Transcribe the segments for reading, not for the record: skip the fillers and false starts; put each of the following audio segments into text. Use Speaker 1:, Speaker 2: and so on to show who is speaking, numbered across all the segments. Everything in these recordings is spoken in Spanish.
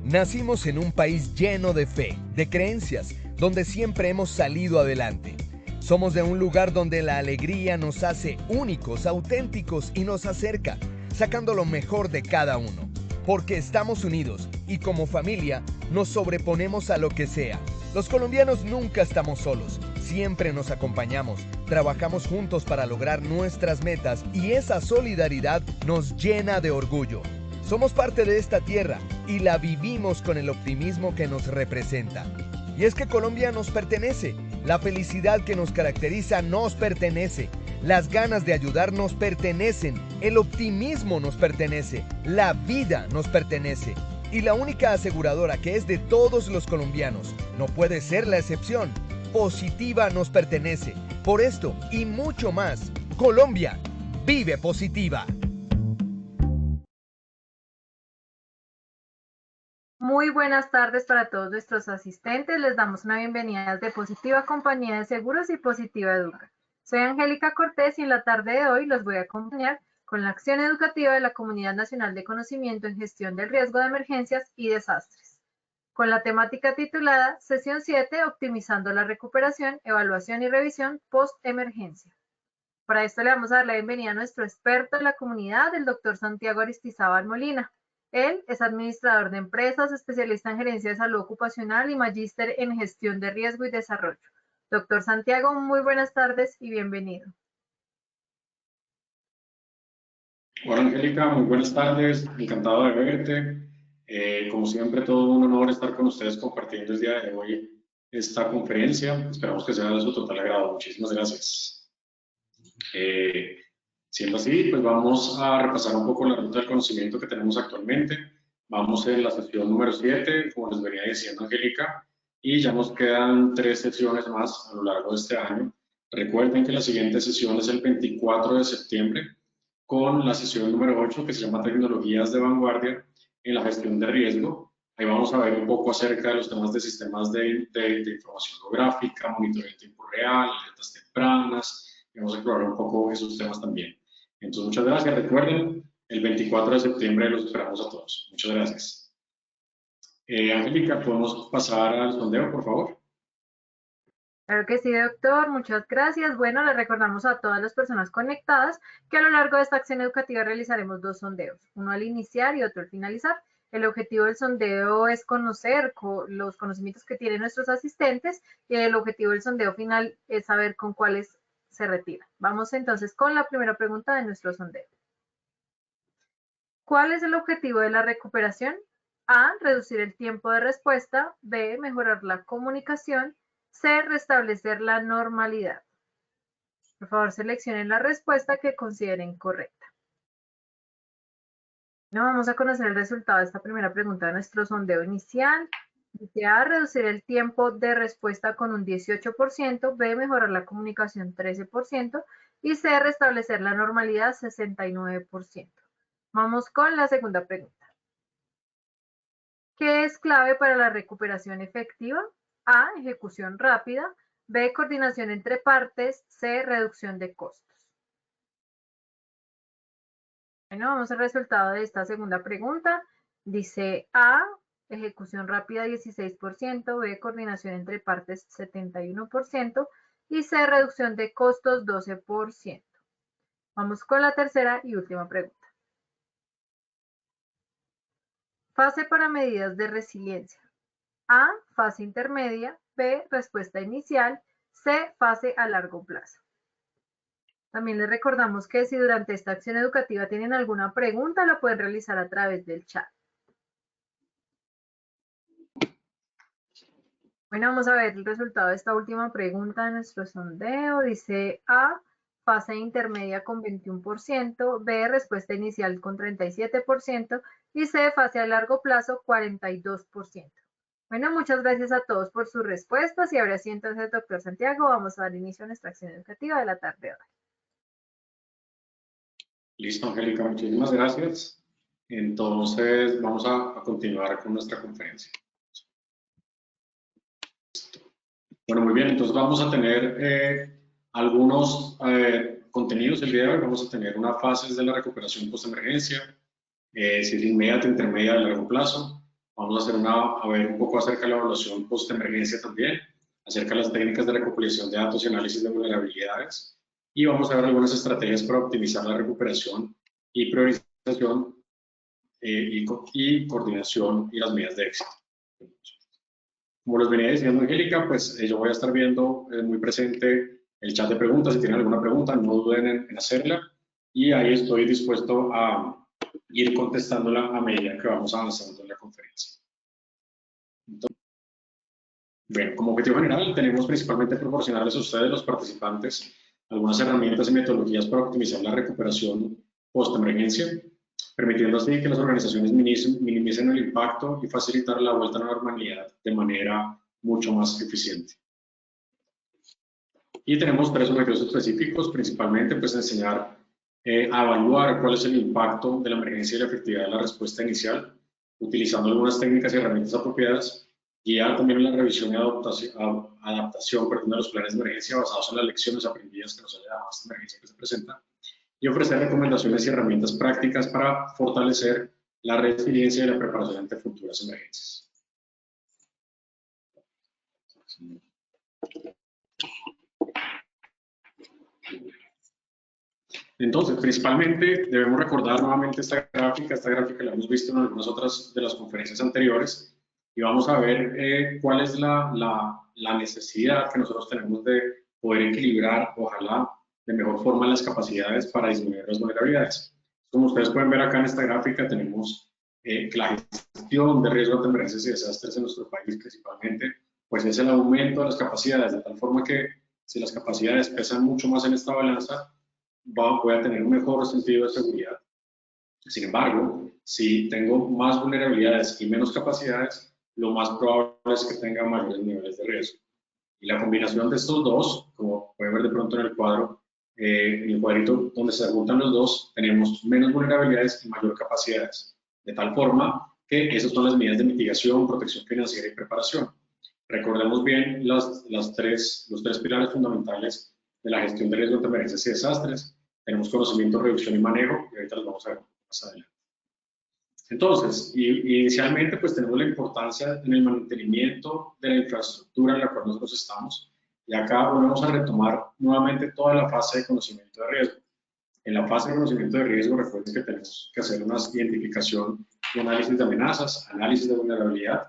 Speaker 1: Nacimos en un país lleno de fe, de creencias, donde siempre hemos salido adelante. Somos de un lugar donde la alegría nos hace únicos, auténticos y nos acerca, sacando lo mejor de cada uno. Porque estamos unidos y como familia nos sobreponemos a lo que sea. Los colombianos nunca estamos solos, siempre nos acompañamos, trabajamos juntos para lograr nuestras metas y esa solidaridad nos llena de orgullo. Somos parte de esta tierra y la vivimos con el optimismo que nos representa. Y es que Colombia nos pertenece, la felicidad que nos caracteriza nos pertenece, las ganas de ayudar nos pertenecen, el optimismo nos pertenece, la vida nos pertenece. Y la única aseguradora que es de todos los colombianos, no puede ser la excepción, Positiva nos pertenece. Por esto y mucho más, Colombia vive Positiva.
Speaker 2: Muy buenas tardes para todos nuestros asistentes. Les damos una bienvenida de Positiva Compañía de Seguros y Positiva Educa. Soy Angélica Cortés y en la tarde de hoy los voy a acompañar con la acción educativa de la Comunidad Nacional de Conocimiento en Gestión del Riesgo de Emergencias y Desastres, con la temática titulada Sesión 7, Optimizando la Recuperación, Evaluación y Revisión Post-Emergencia. Para esto le vamos a dar la bienvenida a nuestro experto en la comunidad, el doctor Santiago Aristizábal Molina. Él es administrador de empresas, especialista en gerencia de salud ocupacional y magíster en gestión de riesgo y desarrollo. Doctor Santiago, muy buenas tardes y bienvenido.
Speaker 3: Hola Angélica, muy buenas tardes, encantado de verte. Como siempre, todo un honor estar con ustedes compartiendo el día de hoy esta conferencia. Esperamos que sea de su total agrado. Muchísimas gracias. Siendo así, pues vamos a repasar un poco la ruta del conocimiento que tenemos actualmente. Vamos en la sesión número 7, como les venía diciendo Angélica, y ya nos quedan 3 sesiones más a lo largo de este año. Recuerden que la siguiente sesión es el 24 de septiembre, con la sesión número 8, que se llama Tecnologías de Vanguardia en la Gestión de Riesgo. Ahí vamos a ver un poco acerca de los temas de sistemas de información geográfica, monitoreo en tiempo real, alertas tempranas, y vamos a explorar un poco esos temas también. Entonces, muchas gracias. Recuerden, el 24 de septiembre los esperamos a todos. Muchas gracias. Angélica, ¿podemos pasar al sondeo, por favor?
Speaker 2: Claro que sí, doctor. Muchas gracias. Bueno, le recordamos a todas las personas conectadas que a lo largo de esta acción educativa realizaremos 2 sondeos, uno al iniciar y otro al finalizar. El objetivo del sondeo es conocer los conocimientos que tienen nuestros asistentes y el objetivo del sondeo final es saber con cuáles se retira. Vamos entonces con la primera pregunta de nuestro sondeo. ¿Cuál es el objetivo de la recuperación? A, reducir el tiempo de respuesta. B, mejorar la comunicación. C, restablecer la normalidad. Por favor, seleccionen la respuesta que consideren correcta. No vamos a conocer el resultado de esta primera pregunta de nuestro sondeo inicial. Dice A, reducir el tiempo de respuesta con un 18%, B, mejorar la comunicación 13% y C, restablecer la normalidad 69%. Vamos con la segunda pregunta. ¿Qué es clave para la recuperación efectiva? A, ejecución rápida. B, coordinación entre partes. C, reducción de costos. Bueno, vamos al resultado de esta segunda pregunta. Dice A, ejecución rápida 16%, B, coordinación entre partes 71% y C, reducción de costos 12%. Vamos con la tercera y última pregunta. Fase para medidas de resiliencia. A, fase intermedia. B, respuesta inicial. C, fase a largo plazo. También les recordamos que si durante esta acción educativa tienen alguna pregunta, la pueden realizar a través del chat. Bueno, vamos a ver el resultado de esta última pregunta de nuestro sondeo. Dice A, fase intermedia con 21%, B, respuesta inicial con 37% y C, fase a largo plazo 42%. Bueno, muchas gracias a todos por sus respuestas y ahora sí, entonces, doctor Santiago, vamos a dar inicio a nuestra acción educativa de la tarde de hoy.
Speaker 3: Listo, Angélica, muchísimas gracias. Entonces, vamos a continuar con nuestra conferencia. Bueno, muy bien, entonces vamos a tener algunos contenidos el día de hoy. Vamos a tener una fase de la recuperación post-emergencia, si es inmediata, intermedia, a largo plazo. Vamos a ver un poco acerca de la evaluación post-emergencia también, acerca de las técnicas de recopilación de datos y análisis de vulnerabilidades, y vamos a ver algunas estrategias para optimizar la recuperación y priorización y coordinación y las medidas de éxito. Como les venía diciendo Angélica, pues yo voy a estar viendo muy presente el chat de preguntas. Si tienen alguna pregunta, no duden en hacerla, y ahí estoy dispuesto a ir contestándola a medida que vamos avanzando en la conferencia. Entonces, bueno, como objetivo general tenemos principalmente proporcionarles a ustedes, los participantes, algunas herramientas y metodologías para optimizar la recuperación post-emergencia, permitiendo así que las organizaciones minimicen el impacto y facilitar la vuelta a la normalidad de manera mucho más eficiente. Y tenemos 3 objetivos específicos, principalmente pues enseñar a evaluar cuál es el impacto de la emergencia y la efectividad de la respuesta inicial, utilizando algunas técnicas y herramientas apropiadas, guiar también la revisión y adaptación de los planes de emergencia basados en las lecciones aprendidas que nos haya dado esta emergencia que se presenta, y ofrecer recomendaciones y herramientas prácticas para fortalecer la resiliencia y la preparación ante futuras emergencias. Entonces, principalmente debemos recordar nuevamente esta gráfica la hemos visto en algunas otras de las conferencias anteriores, y vamos a ver cuál es la necesidad que nosotros tenemos de poder equilibrar, ojalá, de mejor forma las capacidades para disminuir las vulnerabilidades. Como ustedes pueden ver acá en esta gráfica, tenemos que la gestión de riesgos de emergencias y desastres en nuestro país principalmente, pues es el aumento de las capacidades, de tal forma que si las capacidades pesan mucho más en esta balanza, voy a tener un mejor sentido de seguridad. Sin embargo, si tengo más vulnerabilidades y menos capacidades, lo más probable es que tenga mayores niveles de riesgo. Y la combinación de estos dos, como pueden ver de pronto en el cuadro, en el cuadrito donde se juntan los dos, tenemos menos vulnerabilidades y mayor capacidades. De tal forma que esas son las medidas de mitigación, protección financiera y preparación. Recordemos bien los tres pilares fundamentales de la gestión de riesgos de emergencias y desastres. Tenemos conocimiento, reducción y manejo, y ahorita los vamos a ver más adelante. Entonces, inicialmente pues tenemos la importancia en el mantenimiento de la infraestructura en la cual nosotros estamos, y acá volvemos a retomar nuevamente toda la fase de conocimiento de riesgo. En la fase de conocimiento de riesgo, recuerden que tenemos que hacer una identificación y análisis de amenazas, análisis de vulnerabilidad,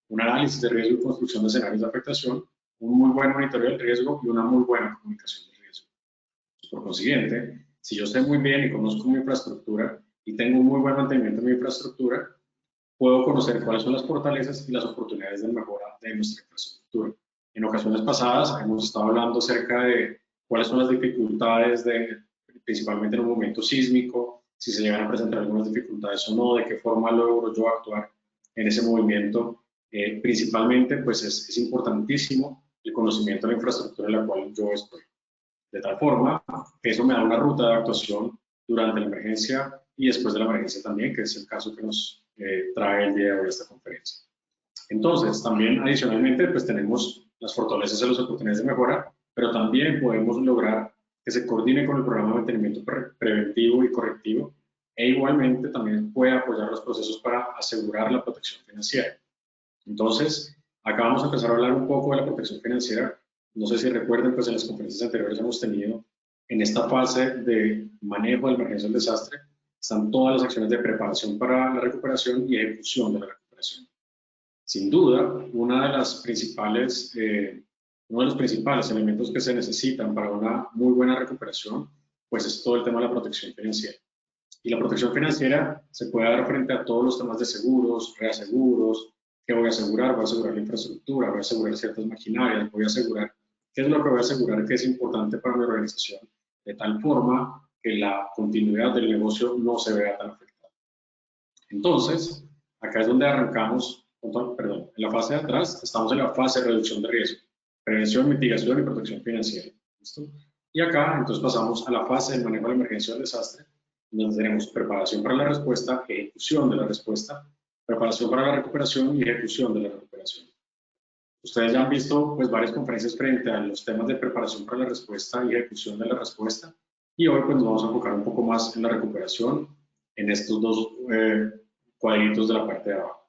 Speaker 3: un análisis de riesgo y construcción de escenarios de afectación, un muy buen monitoreo del riesgo y una muy buena comunicación del riesgo. Por consiguiente, si yo sé muy bien y conozco mi infraestructura y tengo un muy buen mantenimiento de mi infraestructura, puedo conocer cuáles son las fortalezas y las oportunidades de mejora de nuestra infraestructura. En ocasiones pasadas hemos estado hablando acerca de cuáles son las dificultades, principalmente en un momento sísmico, si se llegan a presentar algunas dificultades o no, de qué forma logro yo actuar en ese movimiento. Principalmente, pues es importantísimo el conocimiento de la infraestructura en la cual yo estoy. De tal forma que eso me da una ruta de actuación durante la emergencia y después de la emergencia también, que es el caso que nos trae el día de hoy esta conferencia. Entonces, también adicionalmente, pues tenemos las fortalezas y las oportunidades de mejora, pero también podemos lograr que se coordine con el programa de mantenimiento preventivo y correctivo, e igualmente también puede apoyar los procesos para asegurar la protección financiera. Entonces, acá vamos a empezar a hablar un poco de la protección financiera. No sé si recuerden, pues en las conferencias anteriores hemos tenido en esta fase de manejo de emergencia del desastre, están todas las acciones de preparación para la recuperación y ejecución de la recuperación. Sin duda, uno de los principales elementos que se necesitan para una muy buena recuperación, pues es todo el tema de la protección financiera. Y la protección financiera se puede dar frente a todos los temas de seguros, reaseguros. ¿Qué voy a asegurar? Voy a asegurar la infraestructura, voy a asegurar ciertas maquinarias, voy a asegurar qué es lo que voy a asegurar que es importante para mi organización, de tal forma que la continuidad del negocio no se vea tan afectada. Entonces, acá es donde arrancamos, perdón, en la fase de atrás estamos en la fase de reducción de riesgo, prevención, mitigación y protección financiera. ¿Listo? Y acá entonces pasamos a la fase de manejo de la emergencia del desastre, donde tenemos preparación para la respuesta, ejecución de la respuesta, preparación para la recuperación y ejecución de la recuperación. Ustedes ya han visto pues varias conferencias frente a los temas de preparación para la respuesta y ejecución de la respuesta, y hoy pues nos vamos a enfocar un poco más en la recuperación en estos dos cuadritos de la parte de abajo.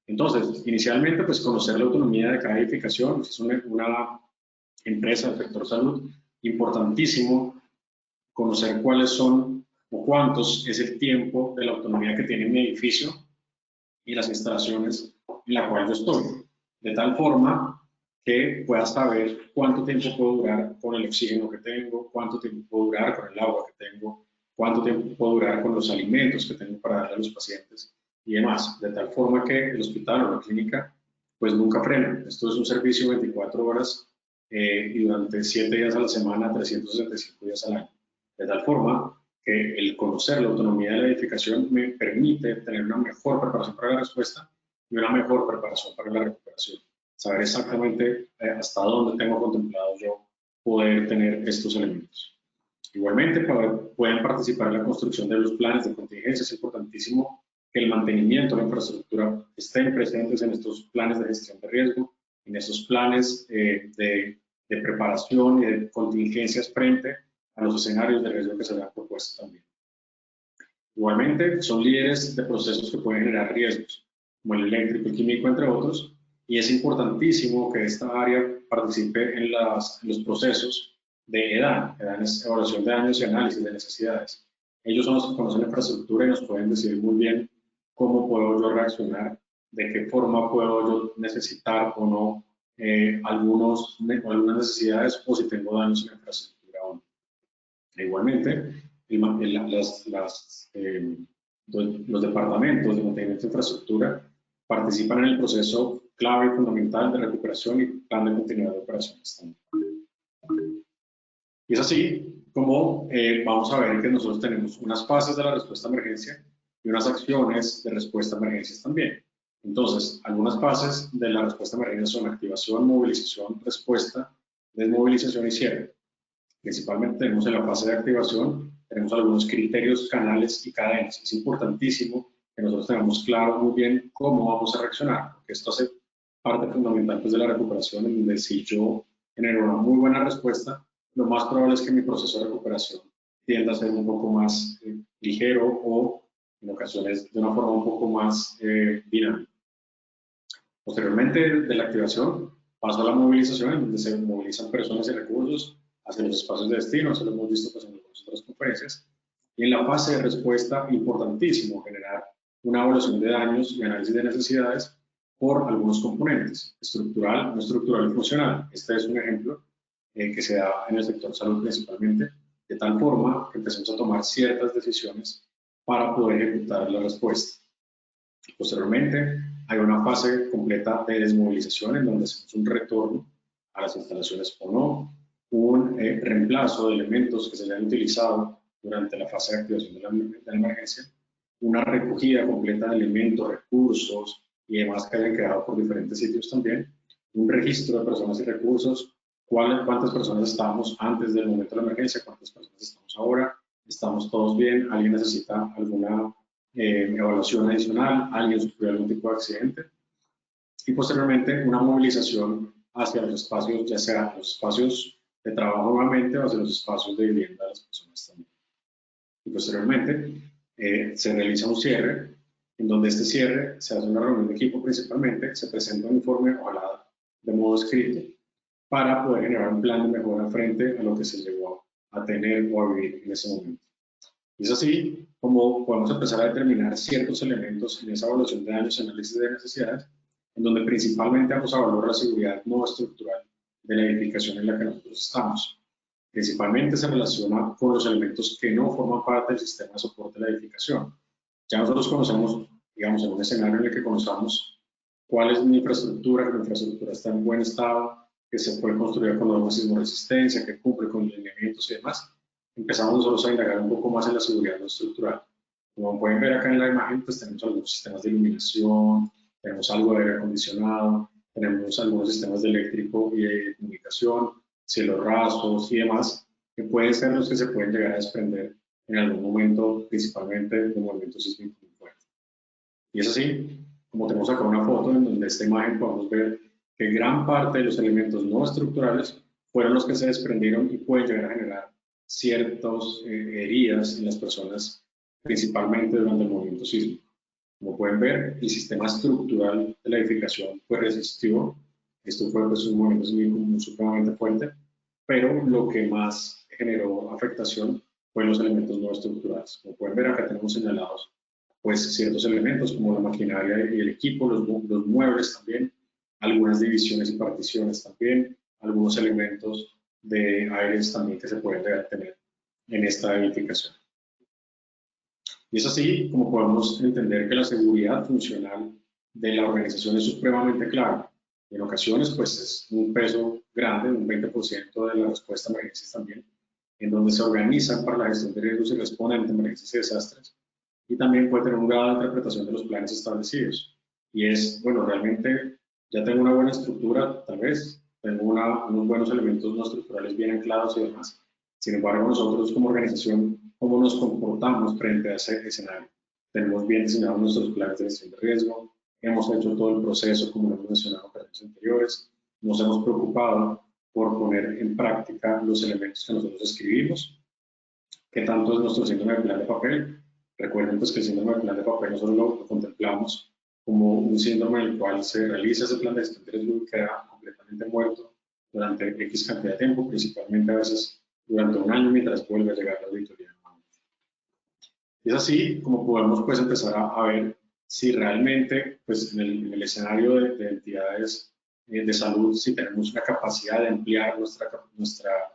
Speaker 3: Entonces, inicialmente, pues conocer la autonomía de cada edificación. Si es una empresa del sector salud, importantísimo conocer cuáles son o cuántos es el tiempo de la autonomía que tiene mi edificio y las instalaciones en la cual yo estoy, de tal forma que pueda saber cuánto tiempo puedo durar con el oxígeno que tengo, cuánto tiempo puedo durar con el agua que tengo, cuánto tiempo puedo durar con los alimentos que tengo para darle a los pacientes y demás, de tal forma que el hospital o la clínica pues nunca frena. Esto es un servicio 24 horas y durante 7 días a la semana, 365 días al año, de tal forma que el conocer la autonomía de la edificación me permite tener una mejor preparación para la respuesta y una mejor preparación para la recuperación. Saber exactamente hasta dónde tengo contemplado yo poder tener estos elementos. Igualmente, pueden participar en la construcción de los planes de contingencia. Es importantísimo que el mantenimiento de la infraestructura estén presentes en estos planes de gestión de riesgo, en estos planes de preparación y de contingencias frente a los escenarios de riesgo que se le han propuesto también. Igualmente, son líderes de procesos que pueden generar riesgos, como el eléctrico, el químico, entre otros, y es importantísimo que esta área participe en los procesos de EDAN. EDAN es evaluación de daños y análisis de necesidades. Ellos son los que conocen la infraestructura y nos pueden decir muy bien cómo puedo yo reaccionar, de qué forma puedo yo necesitar o no algunas necesidades o si tengo daños en la infraestructura o no. Igualmente, los departamentos de mantenimiento de infraestructura participan en el proceso clave y fundamental de recuperación y plan de continuidad de operaciones también. Y es así como vamos a ver que nosotros tenemos unas fases de la respuesta a emergencia y unas acciones de respuesta a emergencias también. Entonces, algunas fases de la respuesta a emergencia son activación, movilización, respuesta, desmovilización y cierre. Principalmente tenemos en la fase de activación, tenemos algunos criterios, canales y cadenas. Es importantísimo que nosotros tengamos claro muy bien cómo vamos a reaccionar, porque esto hace parte fundamental pues, de la recuperación, en donde si yo genero una muy buena respuesta, lo más probable es que mi proceso de recuperación tienda a ser un poco más ligero o en ocasiones de una forma un poco más dinámica. Posteriormente de la activación paso a la movilización, en donde se movilizan personas y recursos hacia los espacios de destino. Eso lo hemos visto pues, en algunas otras conferencias. Y en la fase de respuesta, importantísimo generar una evaluación de daños y análisis de necesidades por algunos componentes, estructural, no estructural y funcional. Este es un ejemplo que se da en el sector salud principalmente, de tal forma que empecemos a tomar ciertas decisiones para poder ejecutar la respuesta. Posteriormente, hay una fase completa de desmovilización en donde hacemos un retorno a las instalaciones o no, un reemplazo de elementos que se hayan utilizado durante la fase de activación de la emergencia, una recogida completa de elementos, recursos y demás que hayan quedado por diferentes sitios también, un registro de personas y recursos, cuántas personas estábamos antes del momento de la emergencia, cuántas personas estamos ahora, estamos todos bien, alguien necesita alguna evaluación adicional, alguien sufrió algún tipo de accidente, y posteriormente una movilización hacia los espacios, ya sea los espacios de trabajo nuevamente o hacia los espacios de vivienda de las personas también. Y posteriormente se realiza un cierre, en donde este cierre se hace una reunión de equipo principalmente, se presenta un informe, ojalá de modo escrito, para poder generar un plan de mejora frente a lo que se llegó a tener o a vivir en ese momento. Y es así como podemos empezar a determinar ciertos elementos en esa evaluación de daños y análisis de necesidades, en donde principalmente vamos a valorar la seguridad no estructural de la edificación en la que nosotros estamos. Principalmente se relaciona con los elementos que no forman parte del sistema de soporte de la edificación. Ya nosotros conocemos, digamos, en un escenario en el que conozcamos cuál es mi infraestructura, que la infraestructura está en buen estado, que se puede construir con normas de sismoresistencia, que cumple con lineamientos y demás, empezamos nosotros a indagar un poco más en la seguridad no estructural. Como pueden ver acá en la imagen, pues tenemos algunos sistemas de iluminación, tenemos algo de aire acondicionado, tenemos algunos sistemas de eléctrico y de comunicación, cielos rasos y demás, que pueden ser los que se pueden llegar a desprender en algún momento, principalmente de movimientos sísmicos muy fuertes. Y es así, como tenemos acá una foto en donde esta imagen podemos ver que gran parte de los elementos no estructurales fueron los que se desprendieron y pueden llegar a generar ciertas heridas en las personas, principalmente durante el movimiento sísmico. Como pueden ver, el sistema estructural de la edificación pues resistió. Esto fue pues, un movimiento supremamente fuerte, pero lo que más generó afectación fue los elementos no estructurales. Como pueden ver, acá tenemos señalados pues, ciertos elementos como la maquinaria y el equipo, los muebles también, algunas divisiones y particiones también, algunos elementos de aires también que se pueden llegar a tener en esta edificación. Y es así como podemos entender que la seguridad funcional de la organización es supremamente clave. En ocasiones, pues es un peso grande, un 20% de la respuesta a emergencias también, en donde se organizan para la gestión de riesgos y responden ante emergencias y desastres. Y también puede tener un grado de interpretación de los planes establecidos. Y es, bueno, realmente ya tengo una buena estructura, tal vez, tengo unos buenos elementos no estructurales bien anclados y demás. Sin embargo, nosotros como organización, ¿cómo nos comportamos frente a ese escenario? Tenemos bien diseñados nuestros planes de gestión de riesgo, hemos hecho todo el proceso, como lo hemos mencionado en ocasiones anteriores, nos hemos preocupado por poner en práctica los elementos que nosotros escribimos. ¿Qué tanto es nuestro síndrome de plan de papel? Recuerden pues que el síndrome de plan de papel nosotros lo contemplamos como un síndrome en el cual se realiza ese plan de gestión de riesgo y queda completamente muerto durante X cantidad de tiempo, principalmente a veces durante un año mientras vuelve a llegar la auditoría. Y es así como podemos pues empezar a ver si realmente pues en el escenario de entidades de salud, si tenemos una capacidad de ampliar nuestra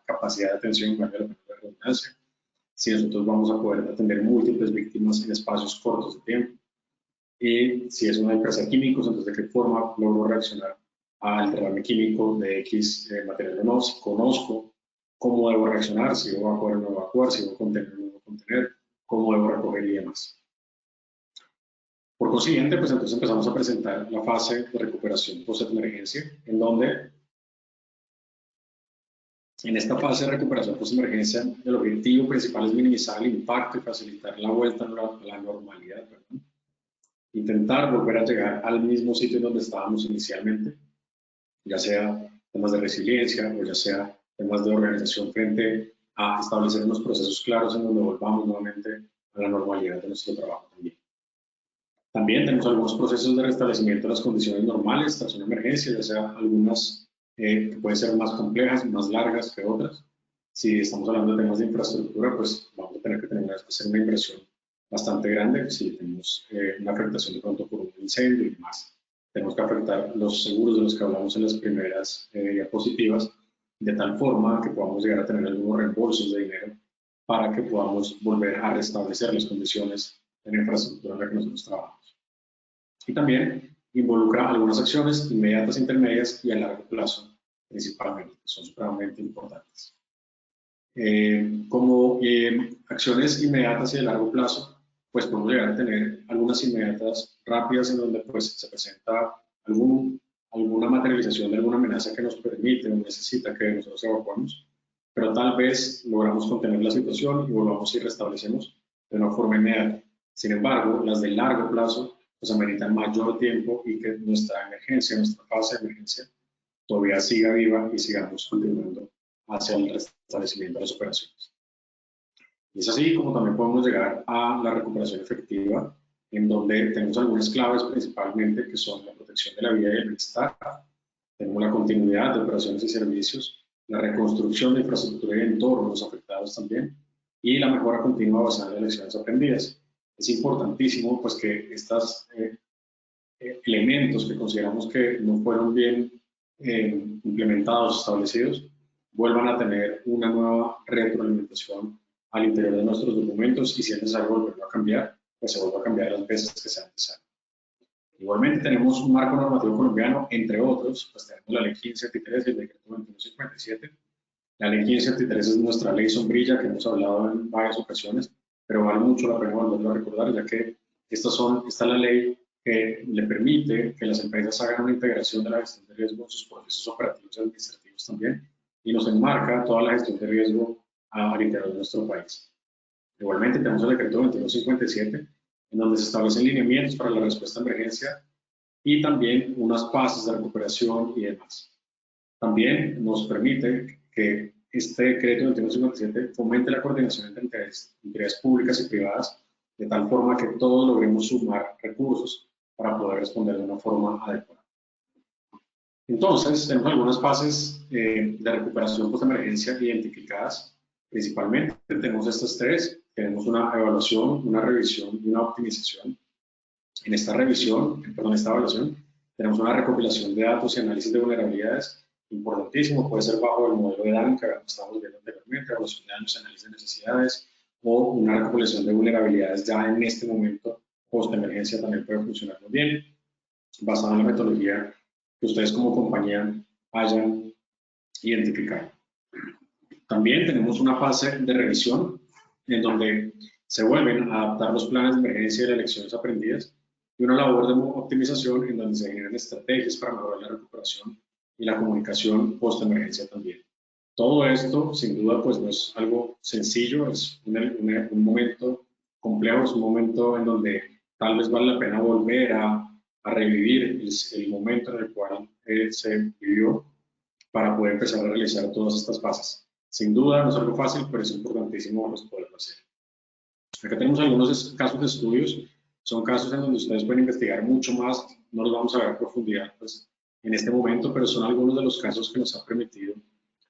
Speaker 3: capacidad de atención, valga la redundancia, si nosotros vamos a poder atender múltiples víctimas en espacios cortos de tiempo. Y si es una empresa de químicos, entonces de qué forma logro reaccionar al derrame químico de X material o no, si conozco cómo debo reaccionar, si debo evacuar o no evacuar, si debo contener o no debo contener, cómo debo recoger y demás. Por consiguiente, pues entonces empezamos a presentar la fase de recuperación post-emergencia, en donde en esta fase de recuperación post-emergencia el objetivo principal es minimizar el impacto y facilitar la vuelta a la normalidad. ¿Perdón? Intentar volver a llegar al mismo sitio donde estábamos inicialmente, ya sea temas de resiliencia o ya sea temas de organización frente a establecer unos procesos claros en donde volvamos nuevamente a la normalidad de nuestro trabajo también. También tenemos algunos procesos de restablecimiento de las condiciones normales tras una emergencia, ya sea algunas que pueden ser más complejas, más largas que otras. Si estamos hablando de temas de infraestructura, pues vamos a tener que hacer una inversión bastante grande. Si tenemos una afectación de pronto por un incendio y demás, tenemos que afectar los seguros de los que hablamos en las primeras diapositivas, de tal forma que podamos llegar a tener algunos reembolsos de dinero para que podamos volver a restablecer las condiciones en la infraestructura en la que nosotros trabajamos. Y también involucra algunas acciones inmediatas, intermedias y a largo plazo, principalmente, que son supremamente importantes. Como acciones inmediatas y de largo plazo, pues podemos llegar a tener algunas inmediatas rápidas en donde pues se presenta alguna materialización de alguna amenaza que nos permite o necesita que nosotros evacuemos, pero tal vez logramos contener la situación y volvamos y restablecemos de una forma inmediata. Sin embargo, las de largo plazo pues ameritan mayor tiempo y que nuestra emergencia, nuestra fase de emergencia, todavía siga viva y sigamos continuando hacia el restablecimiento de las operaciones. Y es así como también podemos llegar a la recuperación efectiva, en donde tenemos algunas claves principalmente que son la protección de la vida y el bienestar, tenemos la continuidad de operaciones y servicios, la reconstrucción de infraestructura y entornos afectados también, y la mejora continua basada en las lecciones aprendidas. Es importantísimo pues que estos elementos que consideramos que no fueron bien implementados, establecidos, vuelvan a tener una nueva retroalimentación al interior de nuestros documentos y si es necesario volverlo a cambiar, pues se vuelva a cambiar las veces que sea necesario. Igualmente tenemos un marco normativo colombiano, entre otros, pues tenemos la Ley 1583 y el Decreto 2157. La Ley 1583 es nuestra ley sombrilla que hemos hablado en varias ocasiones, pero vale mucho la pena volverlo a recordar, ya que esta es la ley que le permite que las empresas hagan una integración de la gestión de riesgo en sus procesos operativos y administrativos también, y nos enmarca toda la gestión de riesgo al interior de nuestro país. Igualmente tenemos el Decreto 2157, en donde se establecen lineamientos para la respuesta a emergencia y también unas fases de recuperación y demás. También nos permite que este decreto 2157 fomente la coordinación entre entidades públicas y privadas de tal forma que todos logremos sumar recursos para poder responder de una forma adecuada. Entonces, tenemos algunas fases de recuperación post-emergencia identificadas. Principalmente tenemos estas tres. Tenemos una evaluación, una revisión y una optimización. En esta evaluación, tenemos una recopilación de datos y análisis de vulnerabilidades. Importantísimo, puede ser bajo el modelo de DAN que estábamos viendo anteriormente, evaluación de daños, análisis de necesidades, o una recopilación de vulnerabilidades ya en este momento post-emergencia también puede funcionar muy bien, basada en la metodología que ustedes como compañía hayan identificado. También tenemos una fase de revisión en donde se vuelven a adaptar los planes de emergencia y las lecciones aprendidas y una labor de optimización en donde se generan estrategias para mejorar la recuperación y la comunicación post-emergencia también. Todo esto, sin duda, pues no es algo sencillo, es un momento complejo, es un momento en donde tal vez vale la pena volver a revivir el momento en el cual se vivió para poder empezar a realizar todas estas fases. Sin duda, no es algo fácil, pero es importantísimo pues, poderlo hacer. Acá tenemos algunos casos de estudios, son casos en donde ustedes pueden investigar mucho más, no los vamos a ver a profundidad pues, en este momento, pero son algunos de los casos que nos han permitido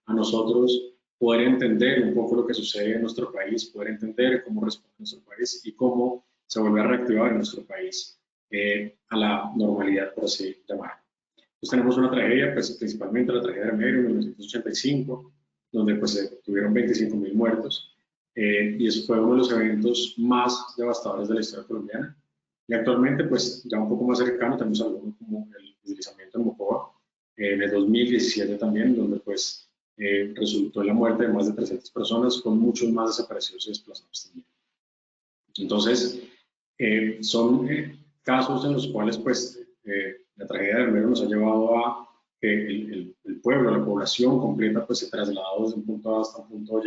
Speaker 3: a nosotros poder entender un poco lo que sucede en nuestro país, poder entender cómo responde nuestro país y cómo se vuelve a reactivar en nuestro país a la normalidad, por así llamarlo. Entonces tenemos una tragedia, pues principalmente la tragedia de Armero en 1985, donde pues tuvieron 25.000 muertos, y eso fue uno de los eventos más devastadores de la historia colombiana. Y actualmente, pues ya un poco más cercano, tenemos algo como el deslizamiento en Mocoa, en el 2017 también, donde pues resultó en la muerte de más de 300 personas, con muchos más desaparecidos y desplazados también. Entonces, son casos en los cuales pues la tragedia de Armero nos ha llevado a que el pueblo, la población completa pues se trasladó desde un punto A hasta un punto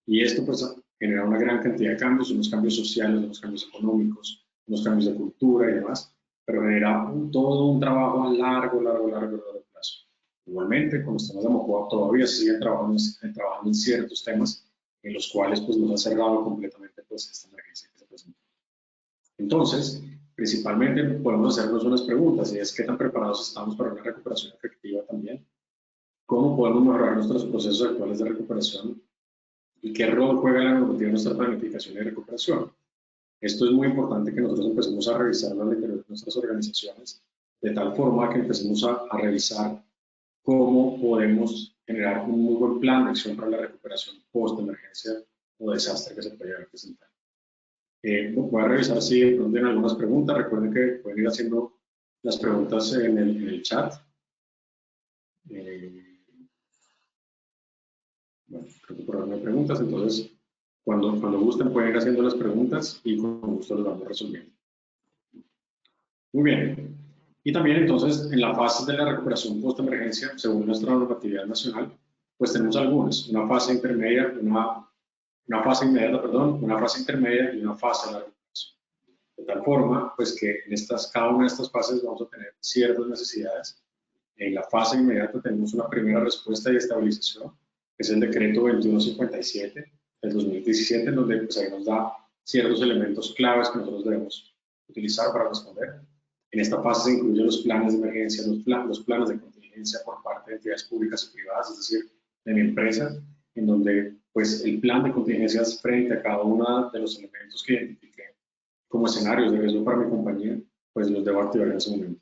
Speaker 3: Y, y esto pues genera una gran cantidad de cambios, unos cambios sociales, unos cambios económicos, unos cambios de cultura y demás, pero genera todo un trabajo a largo plazo. Igualmente, con los temas de Mocoa todavía se siguen trabajando en ciertos temas en los cuales pues nos ha cerrado completamente pues esta emergencia que se presentó. Entonces, principalmente podemos hacernos unas preguntas, y es ¿qué tan preparados estamos para una recuperación efectiva también? ¿Cómo podemos mejorar nuestros procesos actuales de recuperación? ¿Y qué rol juega la normativa en nuestra planificación y recuperación? Esto es muy importante que nosotros empecemos a revisarlo al interior de nuestras organizaciones, de tal forma que empecemos a revisar cómo podemos generar un muy buen plan de acción para la recuperación post-emergencia o desastre que se pueda llegar a presentar. Voy a revisar si de pronto tienen algunas preguntas. Recuerden que pueden ir haciendo las preguntas en el chat. Bueno, creo que por ahora no hay preguntas, entonces cuando gusten pueden ir haciendo las preguntas y con gusto las vamos resolviendo. Muy bien. Y también entonces en la fase de la recuperación post-emergencia, según nuestra normatividad nacional, pues tenemos algunas, una fase intermedia, una fase inmediata, una fase intermedia y una fase de la recuperación. De tal forma, pues que en cada una de estas fases vamos a tener ciertas necesidades. En la fase inmediata tenemos una primera respuesta y estabilización, que es el decreto 2157 del 2017, en donde pues, ahí nos da ciertos elementos claves que nosotros debemos utilizar para responder. En esta fase se incluyen los planes de emergencia, los planes de contingencia por parte de entidades públicas y privadas, es decir, de mi empresa, en donde pues el plan de contingencias frente a cada uno de los elementos que identifiqué como escenarios de riesgo para mi compañía, pues los debo activar en ese momento.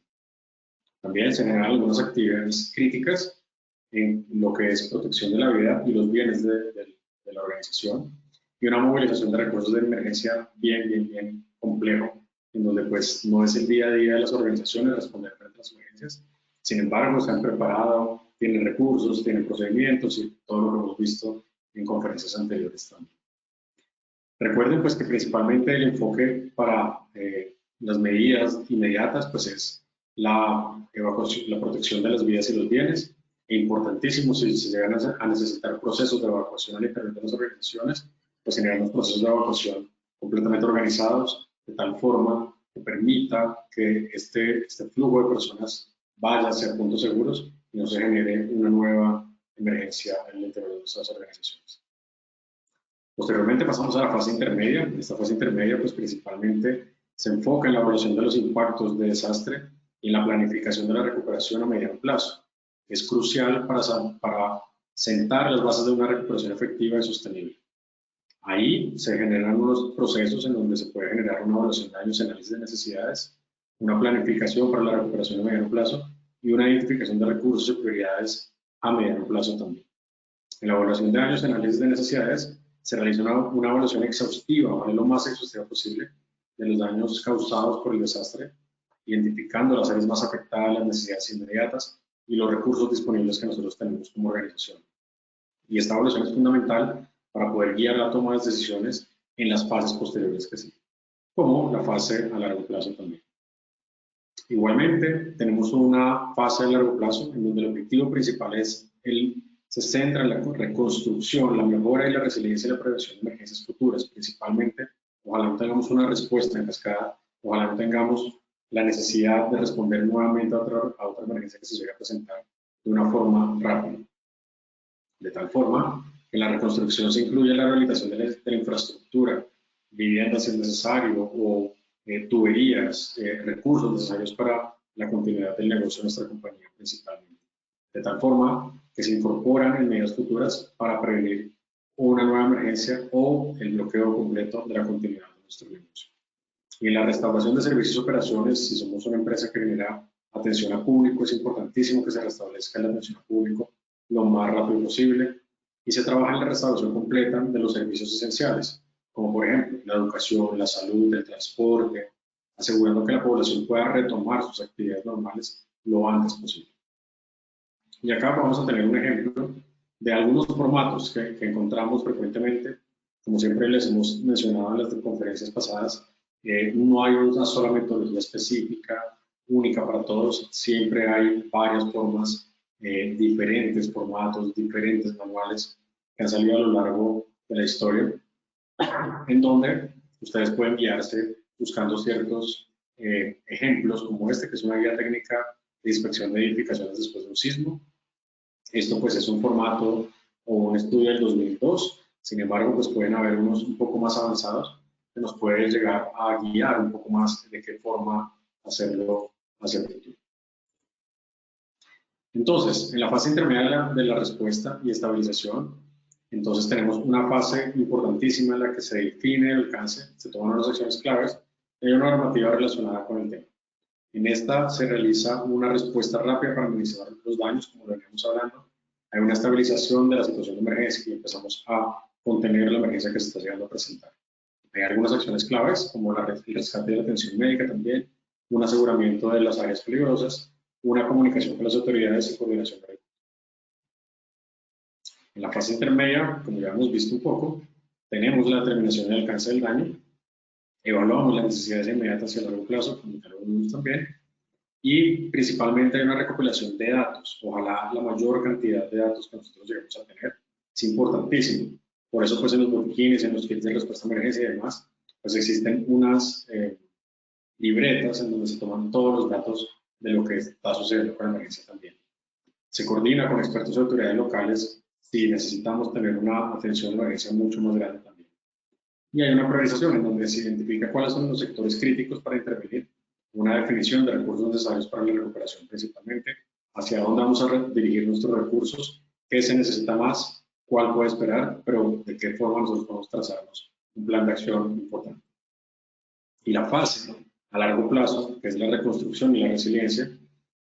Speaker 3: También se generan algunas actividades críticas en lo que es protección de la vida y los bienes de la organización y una movilización de recursos de emergencia bien complejo, en donde pues no es el día a día de las organizaciones responder frente a las emergencias. Sin embargo, se han preparado, tienen recursos, tienen procedimientos y todo lo que hemos visto en conferencias anteriores también. Recuerden pues que principalmente el enfoque para las medidas inmediatas pues es la evacuación, la protección de las vidas y los bienes. E importantísimo, si se llegan a necesitar procesos de evacuación al interior de las organizaciones, pues generamos procesos de evacuación completamente organizados, de tal forma que permita que este flujo de personas vaya hacia puntos seguros y no se genere una nueva emergencia en el interior de nuestras organizaciones. Posteriormente pasamos a la fase intermedia. Esta fase intermedia pues principalmente se enfoca en la evaluación de los impactos de desastre y en la planificación de la recuperación a mediano plazo. Es crucial para sentar las bases de una recuperación efectiva y sostenible. Ahí se generan unos procesos en donde se puede generar una evaluación de daños y análisis de necesidades, una planificación para la recuperación a mediano plazo y una identificación de recursos y prioridades a mediano plazo también. En la evaluación de daños y análisis de necesidades se realiza una evaluación exhaustiva, lo más exhaustiva posible, de los daños causados por el desastre, identificando las áreas más afectadas, las necesidades inmediatas y los recursos disponibles que nosotros tenemos como organización. Y esta evaluación es fundamental para poder guiar la toma de decisiones en las fases posteriores que siguen, como la fase a largo plazo también. Igualmente, tenemos una fase a largo plazo en donde el objetivo principal se centra en la reconstrucción, la mejora y la resiliencia y la prevención de emergencias futuras, principalmente. Ojalá no tengamos una respuesta en cascada, ojalá no tengamos la necesidad de responder nuevamente a otra emergencia que se llegue a presentar de una forma rápida. De tal forma que en la reconstrucción se incluye la rehabilitación de la infraestructura, viviendas si es necesario, o tuberías, recursos necesarios para la continuidad del negocio de nuestra compañía principalmente. De tal forma que se incorporan en medidas futuras para prevenir una nueva emergencia o el bloqueo completo de la continuidad de nuestro negocio. Y en la restauración de servicios y operaciones, si somos una empresa que genera atención a público, es importantísimo que se restablezca la atención a público lo más rápido posible y se trabaja en la restauración completa de los servicios esenciales, como por ejemplo la educación, la salud, el transporte, asegurando que la población pueda retomar sus actividades normales lo antes posible. Y acá vamos a tener un ejemplo de algunos formatos que encontramos frecuentemente. Como siempre les hemos mencionado en las conferencias pasadas, no hay una sola metodología específica, única para todos, siempre hay varias formas, diferentes formatos, diferentes manuales que han salido a lo largo de la historia, en donde ustedes pueden guiarse buscando ciertos ejemplos como este, que es una guía técnica de inspección de edificaciones después de un sismo. Esto pues es un formato o un estudio del 2002, sin embargo pues pueden haber unos un poco más avanzados que nos pueden llegar a guiar un poco más de qué forma hacerlo hacia el futuro. Entonces, en la fase intermedia de la respuesta y estabilización, entonces tenemos una fase importantísima en la que se define el alcance, se toman unas acciones claves y hay una normativa relacionada con el tema. En esta se realiza una respuesta rápida para minimizar los daños, como lo veníamos hablando. Hay una estabilización de la situación de emergencia y empezamos a contener la emergencia que se está llegando a presentar. Hay algunas acciones claves, como el rescate de la atención médica también, un aseguramiento de las áreas peligrosas, una comunicación con las autoridades y coordinación de recursos. En la fase intermedia, como ya hemos visto un poco, tenemos la determinación del alcance del daño, evaluamos las necesidades inmediatas y a largo plazo, como ya lo vimos también, y principalmente hay una recopilación de datos, ojalá la mayor cantidad de datos que nosotros lleguemos a tener, es importantísimo. Por eso pues en los botiquines, en los kits de respuesta a emergencia y demás, pues existen unas libretas en donde se toman todos los datos de lo que está sucediendo con la emergencia también. Se coordina con expertos y autoridades locales si necesitamos tener una atención de emergencia mucho más grande también. Y hay una priorización en donde se identifica cuáles son los sectores críticos para intervenir, una definición de recursos necesarios para la recuperación principalmente, hacia dónde vamos a dirigir nuestros recursos, qué se necesita más, cuál puede esperar, pero de qué forma nosotros podemos trazarnos un plan de acción importante. Y la fase a largo plazo, que es la reconstrucción y la resiliencia,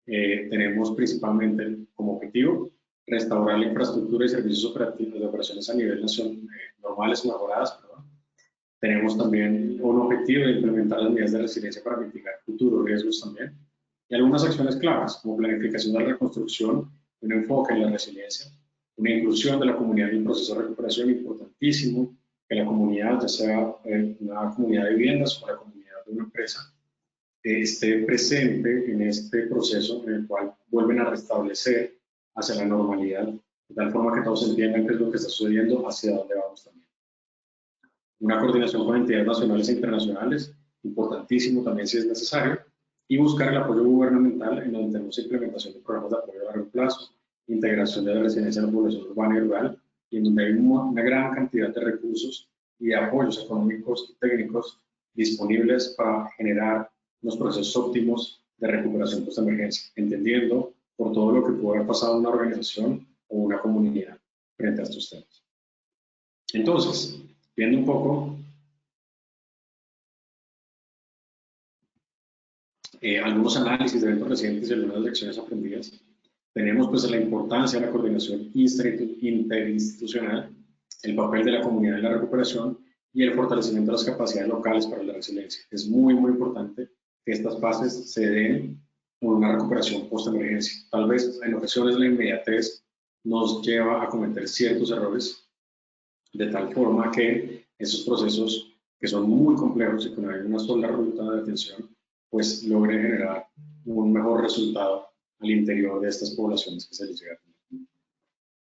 Speaker 3: tenemos principalmente como objetivo restaurar la infraestructura y servicios operativos de operaciones a nivel nacional, normales o mejoradas, perdón. Tenemos también un objetivo de implementar las medidas de resiliencia para mitigar futuros riesgos también. Y algunas acciones claves, como planificación de la reconstrucción, un enfoque en la resiliencia, una inclusión de la comunidad en el proceso de recuperación, importantísimo, que la comunidad, ya sea una comunidad de viviendas o la comunidad de una empresa, esté presente en este proceso en el cual vuelven a restablecer hacia la normalidad, de tal forma que todos entiendan qué es lo que está sucediendo, hacia dónde vamos también. Una coordinación con entidades nacionales e internacionales, importantísimo también si es necesario, y buscar el apoyo gubernamental en donde tenemos implementación de programas de apoyo a largo plazo, integración de la residencia en la población urbana y rural, y en donde hay una gran cantidad de recursos y de apoyos económicos y técnicos disponibles para generar unos procesos óptimos de recuperación post-emergencia, entendiendo por todo lo que puede haber pasado en una organización o una comunidad frente a estos temas. Entonces, viendo un poco algunos análisis de eventos recientes y algunas lecciones aprendidas, tenemos pues la importancia de la coordinación interinstitucional, el papel de la comunidad en la recuperación y el fortalecimiento de las capacidades locales para la resiliencia. Es muy, muy importante que estas fases se den con una recuperación post-emergencia. Tal vez en ocasiones la inmediatez nos lleva a cometer ciertos errores, de tal forma que esos procesos que son muy complejos y que no hay una sola ruta de atención, pues logren generar un mejor resultado al interior de estas poblaciones que se les llega a tener.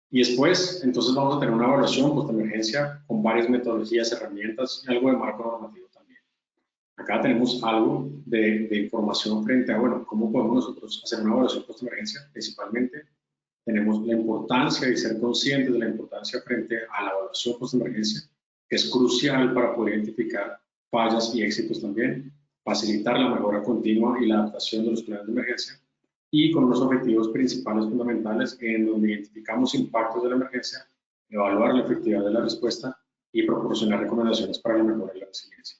Speaker 3: Y después, entonces vamos a tener una evaluación post-emergencia con varias metodologías, herramientas y algo de marco normativo también. Acá tenemos algo de información frente a, bueno, cómo podemos nosotros hacer una evaluación post-emergencia. Principalmente tenemos la importancia de ser conscientes de la importancia frente a la evaluación post-emergencia, que es crucial para poder identificar fallas y éxitos también, facilitar la mejora continua y la adaptación de los planes de emergencia, y con unos objetivos principales fundamentales en donde identificamos impactos de la emergencia, evaluar la efectividad de la respuesta y proporcionar recomendaciones para la mejora de la resiliencia.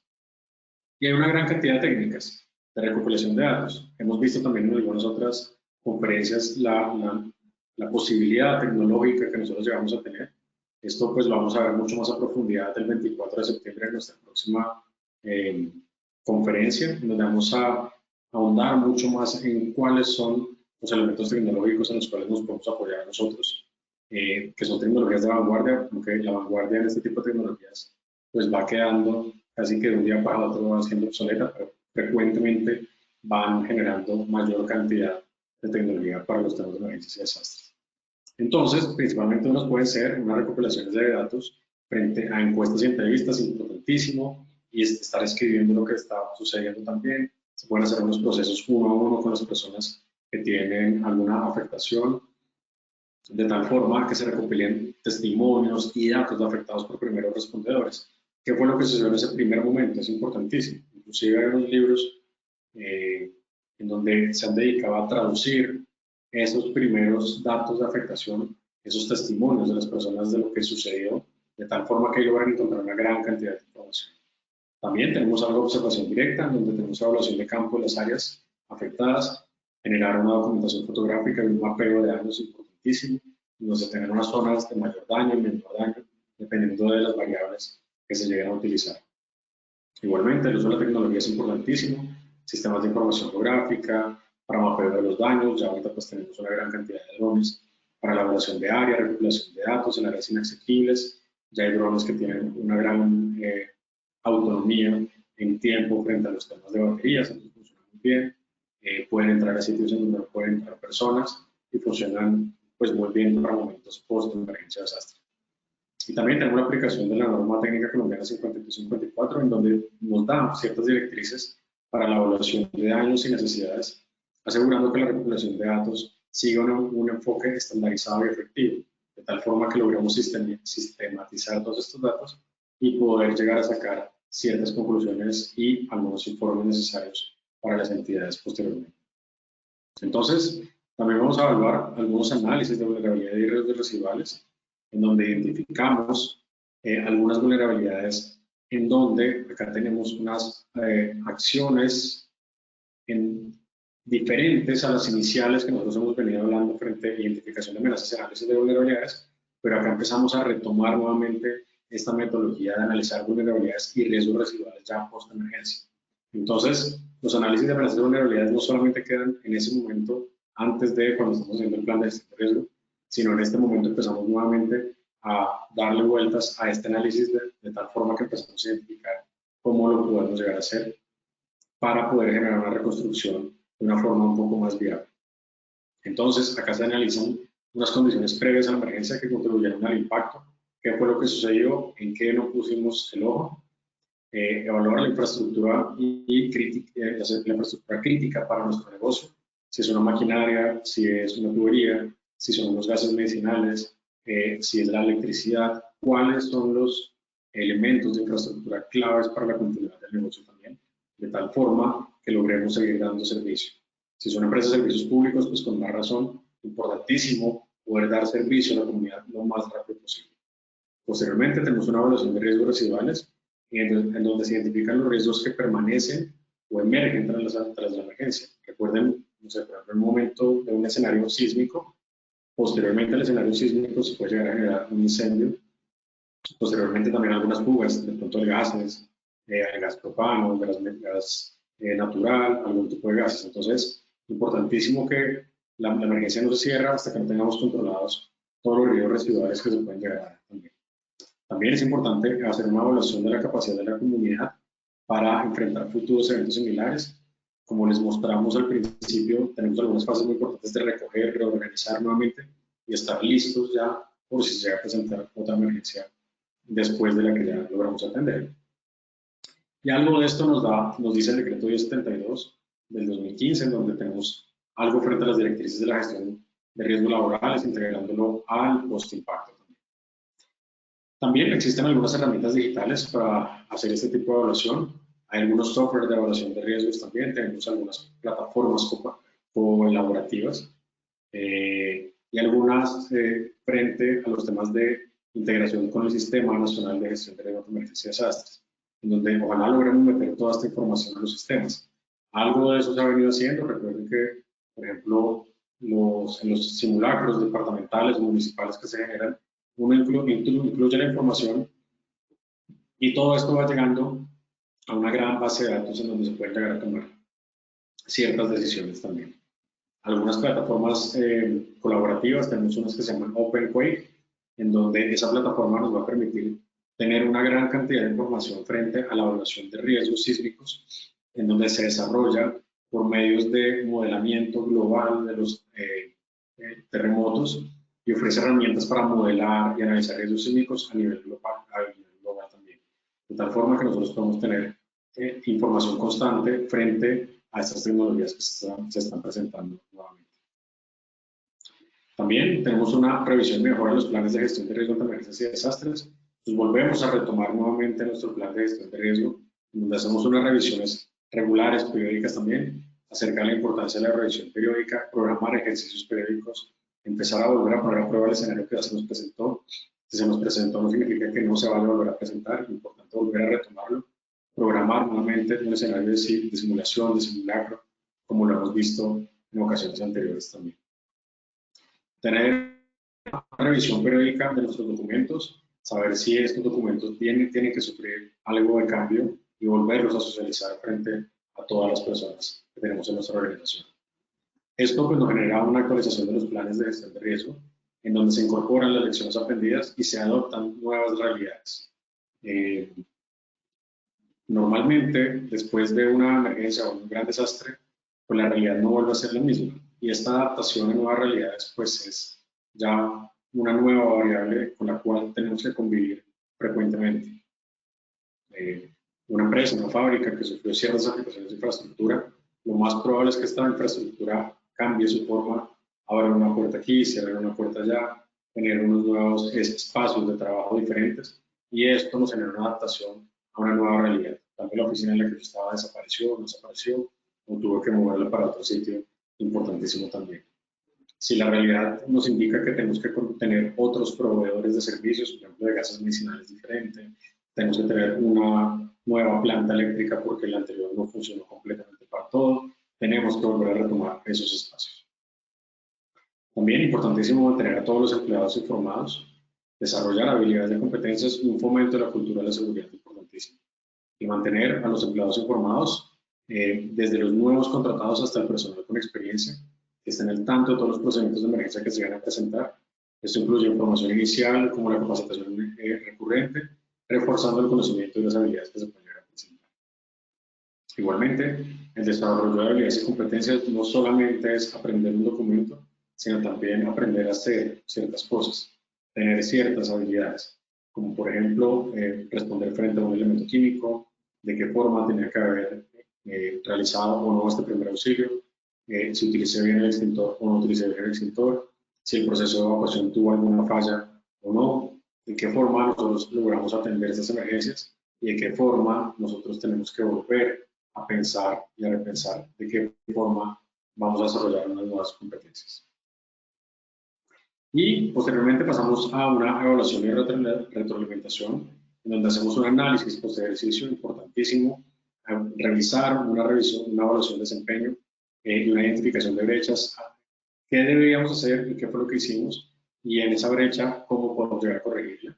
Speaker 3: Y hay una gran cantidad de técnicas de recopilación de datos. Hemos visto también en algunas otras conferencias la posibilidad tecnológica que nosotros llegamos a tener. Esto pues lo vamos a ver mucho más a profundidad el 24 de septiembre en nuestra próxima conferencia, en donde vamos a ahondar mucho más en cuáles son los elementos tecnológicos en los cuales nos podemos apoyar nosotros, que son tecnologías de vanguardia, aunque la vanguardia en este tipo de tecnologías pues va quedando casi que de un día para otro va siendo obsoleta, pero frecuentemente van generando mayor cantidad de tecnología para los temas de emergencias y desastres. Entonces, principalmente unos pueden ser unas recopilaciones de datos frente a encuestas y entrevistas, importantísimo, y estar escribiendo lo que está sucediendo también. Se pueden hacer unos procesos uno a uno con las personas que tienen alguna afectación, de tal forma que se recopilen testimonios y datos de afectados por primeros respondedores. ¿Qué fue lo que sucedió en ese primer momento? Es importantísimo. Inclusive hay unos libros en donde se han dedicado a traducir esos primeros datos de afectación, esos testimonios de las personas de lo que sucedió, de tal forma que logran encontrar una gran cantidad de información. También tenemos algo de observación directa, en donde tenemos evaluación de campo de las áreas afectadas, generar una documentación fotográfica y un mapeo de daños importantísimo, donde se tengan unas zonas de mayor daño y menor daño, dependiendo de las variables que se lleguen a utilizar. Igualmente, el uso de la tecnología es importantísimo, sistemas de información geográfica, para mapeo de los daños, ya ahorita pues tenemos una gran cantidad de drones para la evaluación de área, recopilación de datos en áreas inaccesibles, ya hay drones que tienen una gran autonomía en tiempo frente a los temas de baterías, entonces funcionan muy bien, pueden entrar a sitios en donde no pueden entrar personas y funcionan pues muy bien para momentos post-emergencia desastre. Y también tenemos la aplicación de la norma técnica colombiana 5254, en donde nos da ciertas directrices para la evaluación de daños y necesidades, asegurando que la recopilación de datos siga un enfoque estandarizado y efectivo, de tal forma que logremos sistematizar todos estos datos y poder llegar a sacar ciertas conclusiones y algunos informes necesarios para las entidades posteriormente. Entonces, también vamos a evaluar algunos análisis de vulnerabilidad y riesgos residuales, en donde identificamos algunas vulnerabilidades, en donde acá tenemos unas acciones diferentes a las iniciales que nosotros hemos venido hablando frente a identificación de amenazas y análisis de vulnerabilidades, pero acá empezamos a retomar nuevamente esta metodología de analizar vulnerabilidades y riesgos residuales ya post-emergencia. Entonces, los análisis de amenazas y vulnerabilidades no solamente quedan en ese momento antes de cuando estamos haciendo el plan de gestión de riesgo, sino en este momento empezamos nuevamente a darle vueltas a este análisis de tal forma que empezamos a identificar cómo lo podemos llegar a hacer para poder generar una reconstrucción de una forma un poco más viable. Entonces, acá se analizan unas condiciones previas a la emergencia que contribuyeron al impacto, qué fue lo que sucedió, en qué no pusimos el ojo, evaluar la infraestructura la infraestructura crítica para nuestro negocio, si es una maquinaria, si es una tubería, si son unos gases medicinales, si es la electricidad, cuáles son los elementos de infraestructura claves para la continuidad del negocio también, de tal forma que logremos seguir dando servicio. Si son empresas de servicios públicos, pues con más razón, importantísimo poder dar servicio a la comunidad lo más rápido posible. Posteriormente tenemos una evaluación de riesgos residuales en donde se identifican los riesgos que permanecen o emergen tras la emergencia. Recuerden, no sé, por ejemplo, en un momento de un escenario sísmico, posteriormente al escenario sísmico se puede llegar a generar un incendio, posteriormente también algunas fugas, de pronto de gases, el gas propano, gas natural, algún tipo de gases. Entonces, importantísimo que la emergencia no se cierra hasta que no tengamos controlados todos los riesgos residuales que se pueden llegar a dar también. También es importante hacer una evaluación de la capacidad de la comunidad para enfrentar futuros eventos similares. Como les mostramos al principio, tenemos algunas fases muy importantes de recoger, reorganizar nuevamente y estar listos ya por si se llega a presentar otra emergencia después de la que ya logramos atender. Y algo de esto nos dice el decreto 1072 del 2015, en donde tenemos algo frente a las directrices de la gestión de riesgos laborales, integrándolo al post-impacto. También existen algunas herramientas digitales para hacer este tipo de evaluación. Hay algunos software de evaluación de riesgos también, tenemos algunas plataformas colaborativas y algunas frente a los temas de integración con el Sistema Nacional de Gestión de Riesgos de Emergencia y Desastres, en donde ojalá logremos meter toda esta información en los sistemas. Algo de eso se ha venido haciendo. Recuerden que, por ejemplo, en los simulacros departamentales o municipales que se generan, uno incluye la información y todo esto va llegando a una gran base de datos en donde se pueden llegar a tomar ciertas decisiones también. Algunas plataformas colaborativas, tenemos unas que se llaman OpenQuake, en donde esa plataforma nos va a permitir tener una gran cantidad de información frente a la evaluación de riesgos sísmicos, en donde se desarrolla por medios de modelamiento global de los terremotos y ofrece herramientas para modelar y analizar riesgos sísmicos a nivel global también. De tal forma que nosotros podemos tener información constante frente a estas tecnologías que se están presentando nuevamente. También tenemos una revisión y mejora de los planes de gestión de riesgo de emergencias y desastres. Pues volvemos a retomar nuevamente nuestro plan de gestión de riesgo, donde hacemos unas revisiones regulares, periódicas también, acerca de la importancia de la revisión periódica, programar ejercicios periódicos, empezar a volver a poner a prueba el escenario que ya se nos presentó. Si se nos presentó no significa que no se vaya a volver a presentar, es importante volver a retomarlo, programar nuevamente un escenario de simulación, de simulacro, como lo hemos visto en ocasiones anteriores también. Tener una revisión periódica de nuestros documentos, saber si estos documentos tienen que sufrir algo de cambio y volverlos a socializar frente a todas las personas que tenemos en nuestra organización. Esto pues, nos genera una actualización de los planes de gestión de riesgo, en donde se incorporan las lecciones aprendidas y se adoptan nuevas realidades. Normalmente, después de una emergencia o un gran desastre, pues la realidad no vuelve a ser la misma. Y esta adaptación a nuevas realidades pues es ya una nueva variable con la cual tenemos que convivir frecuentemente. Una empresa, una fábrica que sufrió ciertas afectaciones de infraestructura, lo más probable es que esta infraestructura cambie su forma, abra una puerta aquí, cierre una puerta allá, tener unos nuevos espacios de trabajo diferentes y esto nos genera una adaptación a una nueva realidad. También la oficina en la que yo estaba desapareció o tuve que moverla para otro sitio, importantísimo también. Si la realidad nos indica que tenemos que tener otros proveedores de servicios, por ejemplo de gases medicinales diferentes, tenemos que tener una nueva planta eléctrica porque la anterior no funcionó completamente para todo, tenemos que volver a retomar esos espacios. También importantísimo mantener a todos los empleados informados, desarrollar habilidades y competencias y un fomento de la cultura de la seguridad importantísimo. Y mantener a los empleados informados, desde los nuevos contratados hasta el personal con experiencia, que estén al tanto de todos los procedimientos de emergencia que se van a presentar. Esto incluye información inicial como la capacitación recurrente, reforzando el conocimiento y las habilidades que se pueden presentar. Igualmente, el desarrollo de habilidades y competencias no solamente es aprender un documento, sino también aprender a hacer ciertas cosas, tener ciertas habilidades, como por ejemplo responder frente a un elemento químico, de qué forma tenía que haber realizado o no este primer auxilio, si utilicé bien el extintor o no utilicé bien el extintor, si el proceso de evacuación tuvo alguna falla o no, de qué forma nosotros logramos atender esas emergencias y de qué forma nosotros tenemos que volver a pensar y a repensar de qué forma vamos a desarrollar unas nuevas competencias. Y posteriormente pasamos a una evaluación y retroalimentación, en donde hacemos un análisis post ejercicio importantísimo, revisar una evaluación de desempeño y una identificación de brechas, qué deberíamos hacer y qué fue lo que hicimos, y en esa brecha cómo podemos llegar a corregirla.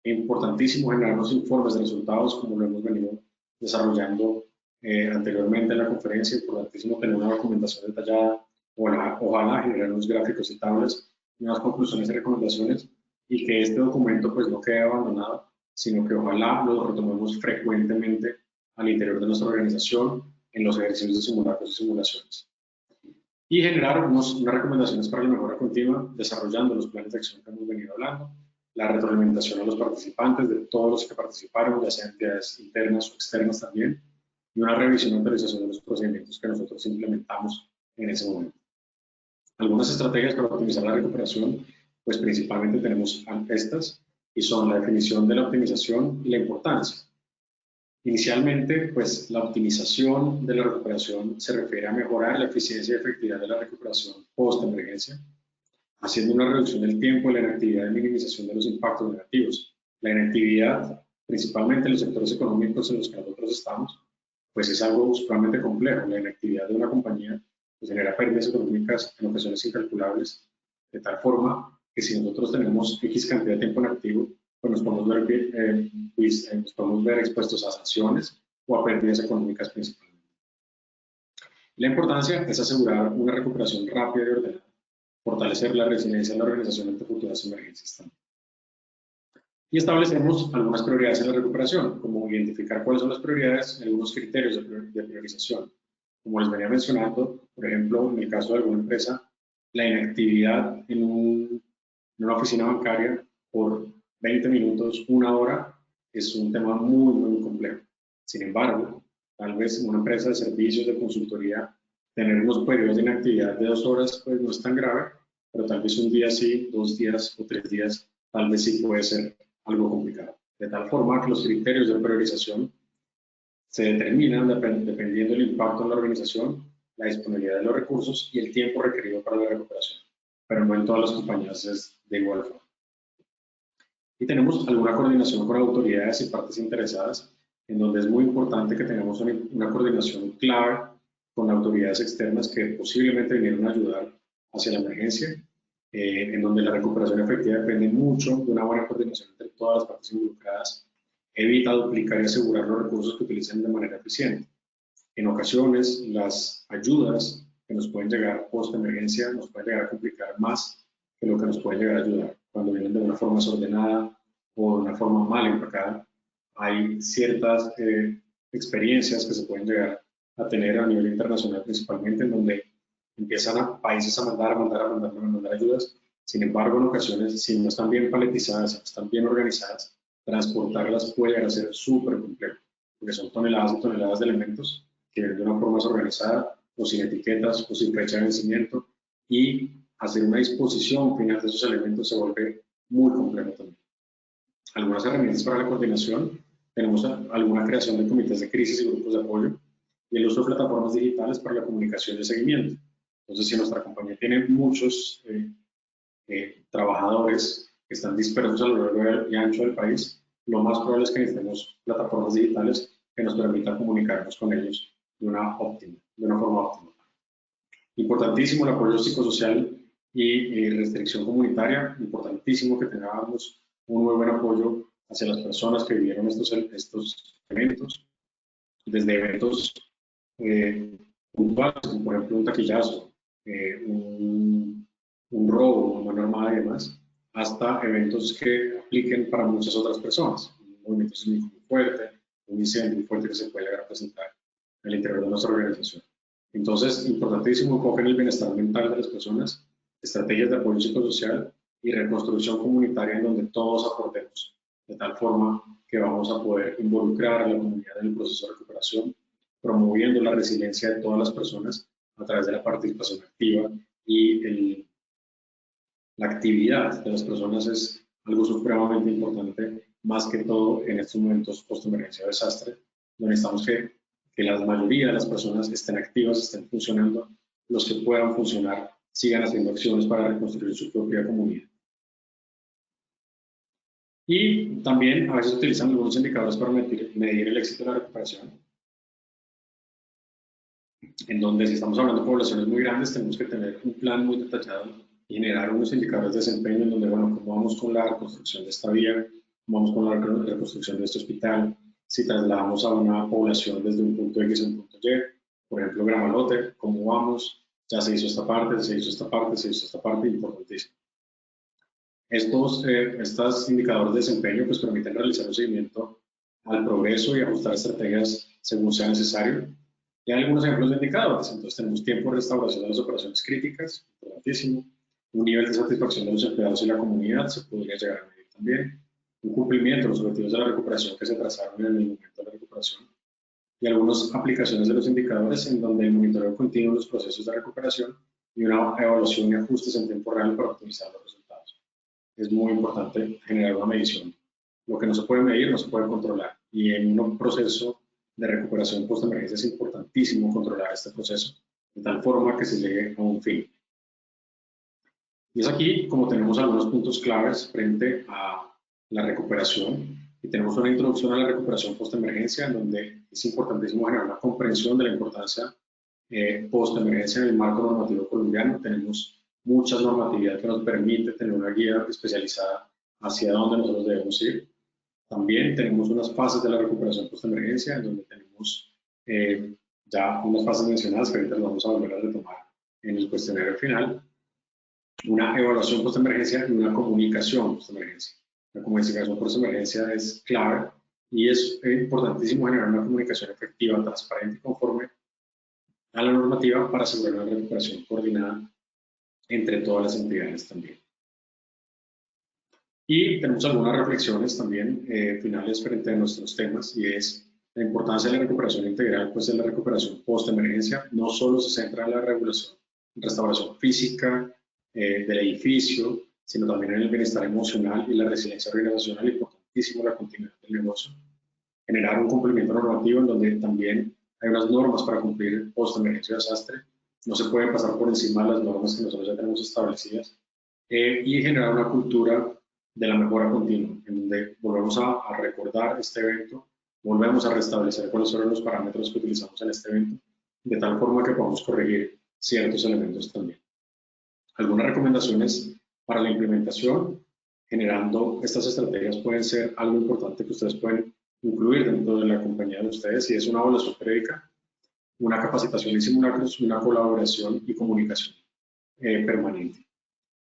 Speaker 3: Es importantísimo generar los informes de resultados, como lo hemos venido desarrollando anteriormente en la conferencia. Importantísimo tener una documentación detallada, ojalá generar unos gráficos y tablas, unas conclusiones y recomendaciones, y que este documento pues no quede abandonado, sino que ojalá lo retomemos frecuentemente al interior de nuestra organización en los ejercicios de simulacros y simulaciones. Y generar unas recomendaciones para la mejora continua, desarrollando los planes de acción que hemos venido hablando, la retroalimentación a los participantes, de todos los que participaron, ya sean entidades internas o externas también, y una revisión y actualización de los procedimientos que nosotros implementamos en ese momento. Algunas estrategias para optimizar la recuperación, pues principalmente tenemos estas, y son la definición de la optimización y la importancia. Inicialmente, pues la optimización de la recuperación se refiere a mejorar la eficiencia y efectividad de la recuperación post-emergencia, haciendo una reducción del tiempo de la inactividad y minimización de los impactos negativos. La inactividad, principalmente en los sectores económicos en los que nosotros estamos, pues es algo sumamente complejo. La inactividad de una compañía pues genera pérdidas económicas en ocasiones incalculables, de tal forma que si nosotros tenemos X cantidad de tiempo en activo, pues nos podemos ver expuestos a sanciones o a pérdidas económicas principalmente. La importancia es asegurar una recuperación rápida y ordenada, fortalecer la resiliencia de la organización ante futuras emergencias también. Y establecemos algunas prioridades en la recuperación, como identificar cuáles son las prioridades y algunos criterios de priorización. Como les venía mencionando, por ejemplo, en el caso de alguna empresa, la inactividad en una oficina bancaria por 20 minutos, una hora, es un tema muy complejo. Sin embargo, tal vez en una empresa de servicios de consultoría, tener unos periodos de inactividad de 2 horas pues no es tan grave, pero tal vez un día sí, 2 días o 3 días, tal vez sí puede ser algo complicado. De tal forma que los criterios de priorización se determinan dependiendo del impacto en la organización, la disponibilidad de los recursos y el tiempo requerido para la recuperación, pero no en todas las compañías es de igual forma. Y tenemos alguna coordinación con autoridades y partes interesadas, en donde es muy importante que tengamos una coordinación clave con autoridades externas que posiblemente vinieron a ayudar hacia la emergencia, en donde la recuperación efectiva depende mucho de una buena coordinación entre todas las partes involucradas, evita duplicar y asegurar los recursos que utilicen de manera eficiente. En ocasiones, las ayudas que nos pueden llegar post-emergencia nos pueden llegar a complicar más que lo que nos puede llegar a ayudar. Cuando vienen de una forma desordenada o de una forma mal empacada, hay ciertas experiencias que se pueden llegar a tener a nivel internacional principalmente, en donde empiezan a países a mandar ayudas. Sin embargo, en ocasiones, si no están bien paletizadas, si no están bien organizadas, transportarlas puede llegar a ser súper complejo, porque son toneladas y toneladas de elementos que vienen de una forma desorganizada, o sin etiquetas, o sin fecha de vencimiento, y hacer una disposición final de esos elementos se vuelve muy complejo también. Algunas herramientas para la coordinación, tenemos alguna creación de comités de crisis y grupos de apoyo, y el uso de plataformas digitales para la comunicación y el seguimiento. Entonces, si nuestra compañía tiene muchos trabajadores que están dispersos a lo largo y ancho del país, lo más probable es que necesitemos plataformas digitales que nos permitan comunicarnos con ellos de una forma óptima. Importantísimo el apoyo psicosocial y restricción comunitaria, importantísimo que tengamos un muy buen apoyo hacia las personas que vivieron estos eventos, desde eventos puntuales, como por ejemplo un taquillazo, un robo, una mano armada y demás, hasta eventos que apliquen para muchas otras personas, un movimiento sísmico muy fuerte, un incendio muy fuerte que se puede llegar a presentar en el interior de nuestra organización. Entonces, importantísimo enfoque en el bienestar mental de las personas, estrategias de apoyo psicosocial y reconstrucción comunitaria en donde todos aportemos, de tal forma que vamos a poder involucrar a la comunidad en el proceso de recuperación, promoviendo la resiliencia de todas las personas a través de la participación activa y la actividad de las personas es algo supremamente importante, más que todo en estos momentos post-emergencia o desastre, donde necesitamos que la mayoría de las personas estén activas, estén funcionando, los que puedan funcionar sigan haciendo acciones para reconstruir su propia comunidad. Y también a veces utilizan algunos indicadores para medir el éxito de la recuperación, en donde si estamos hablando de poblaciones muy grandes tenemos que tener un plan muy detallado y generar unos indicadores de desempeño en donde, bueno, cómo vamos con la reconstrucción de esta vía, cómo vamos con la reconstrucción de este hospital, si trasladamos a una población desde un punto X a un punto Y, por ejemplo, Gramalote, cómo vamos, ya se hizo esta parte, se hizo esta parte, se hizo esta parte, importantísimo. Estos indicadores de desempeño pues permiten realizar un seguimiento al progreso y ajustar estrategias según sea necesario. Y hay algunos ejemplos de indicadores. Entonces tenemos tiempo de restauración de las operaciones críticas, importantísimo. Un nivel de satisfacción de los empleados y la comunidad se podría llegar a medir también. Un cumplimiento de los objetivos de la recuperación que se trazaron en el momento de la recuperación. Y algunas aplicaciones de los indicadores en donde el monitoreo continuo de los procesos de recuperación y una evaluación y ajustes en tiempo real para optimizar los resultados. Es muy importante generar una medición. Lo que no se puede medir no se puede controlar. Y en un proceso de recuperación post-emergencia es importantísimo controlar este proceso de tal forma que se llegue a un fin. Y es aquí como tenemos algunos puntos claves frente a la recuperación. Y tenemos una introducción a la recuperación post-emergencia en donde es importantísimo generar una comprensión de la importancia post-emergencia en el marco normativo colombiano. Tenemos mucha normatividad que nos permite tener una guía especializada hacia dónde nosotros debemos ir. También tenemos unas fases de la recuperación post-emergencia, en donde tenemos ya unas fases mencionadas que ahorita las vamos a volver a retomar en el cuestionario final. Una evaluación post-emergencia y una comunicación post-emergencia. La comunicación post-emergencia es clave y es importantísimo generar una comunicación efectiva, transparente y conforme a la normativa para asegurar una recuperación coordinada entre todas las entidades también. Y tenemos algunas reflexiones también finales frente a nuestros temas, y es la importancia de la recuperación integral, pues en la recuperación post-emergencia no solo se centra en la restauración física del edificio, sino también en el bienestar emocional y la resiliencia organizacional, importantísimo la continuidad del negocio. Generar un cumplimiento normativo en donde también hay unas normas para cumplir post-emergencia o desastre. No se puede pasar por encima de las normas que nosotros ya tenemos establecidas y generar una cultura de la mejora continua, en donde volvemos a recordar este evento, volvemos a restablecer cuáles son los parámetros que utilizamos en este evento, de tal forma que podamos corregir ciertos elementos también. Algunas recomendaciones para la implementación, generando estas estrategias pueden ser algo importante que ustedes pueden incluir dentro de la compañía de ustedes, y es una evaluación periódica, una capacitación en simulacros, una colaboración y comunicación permanente.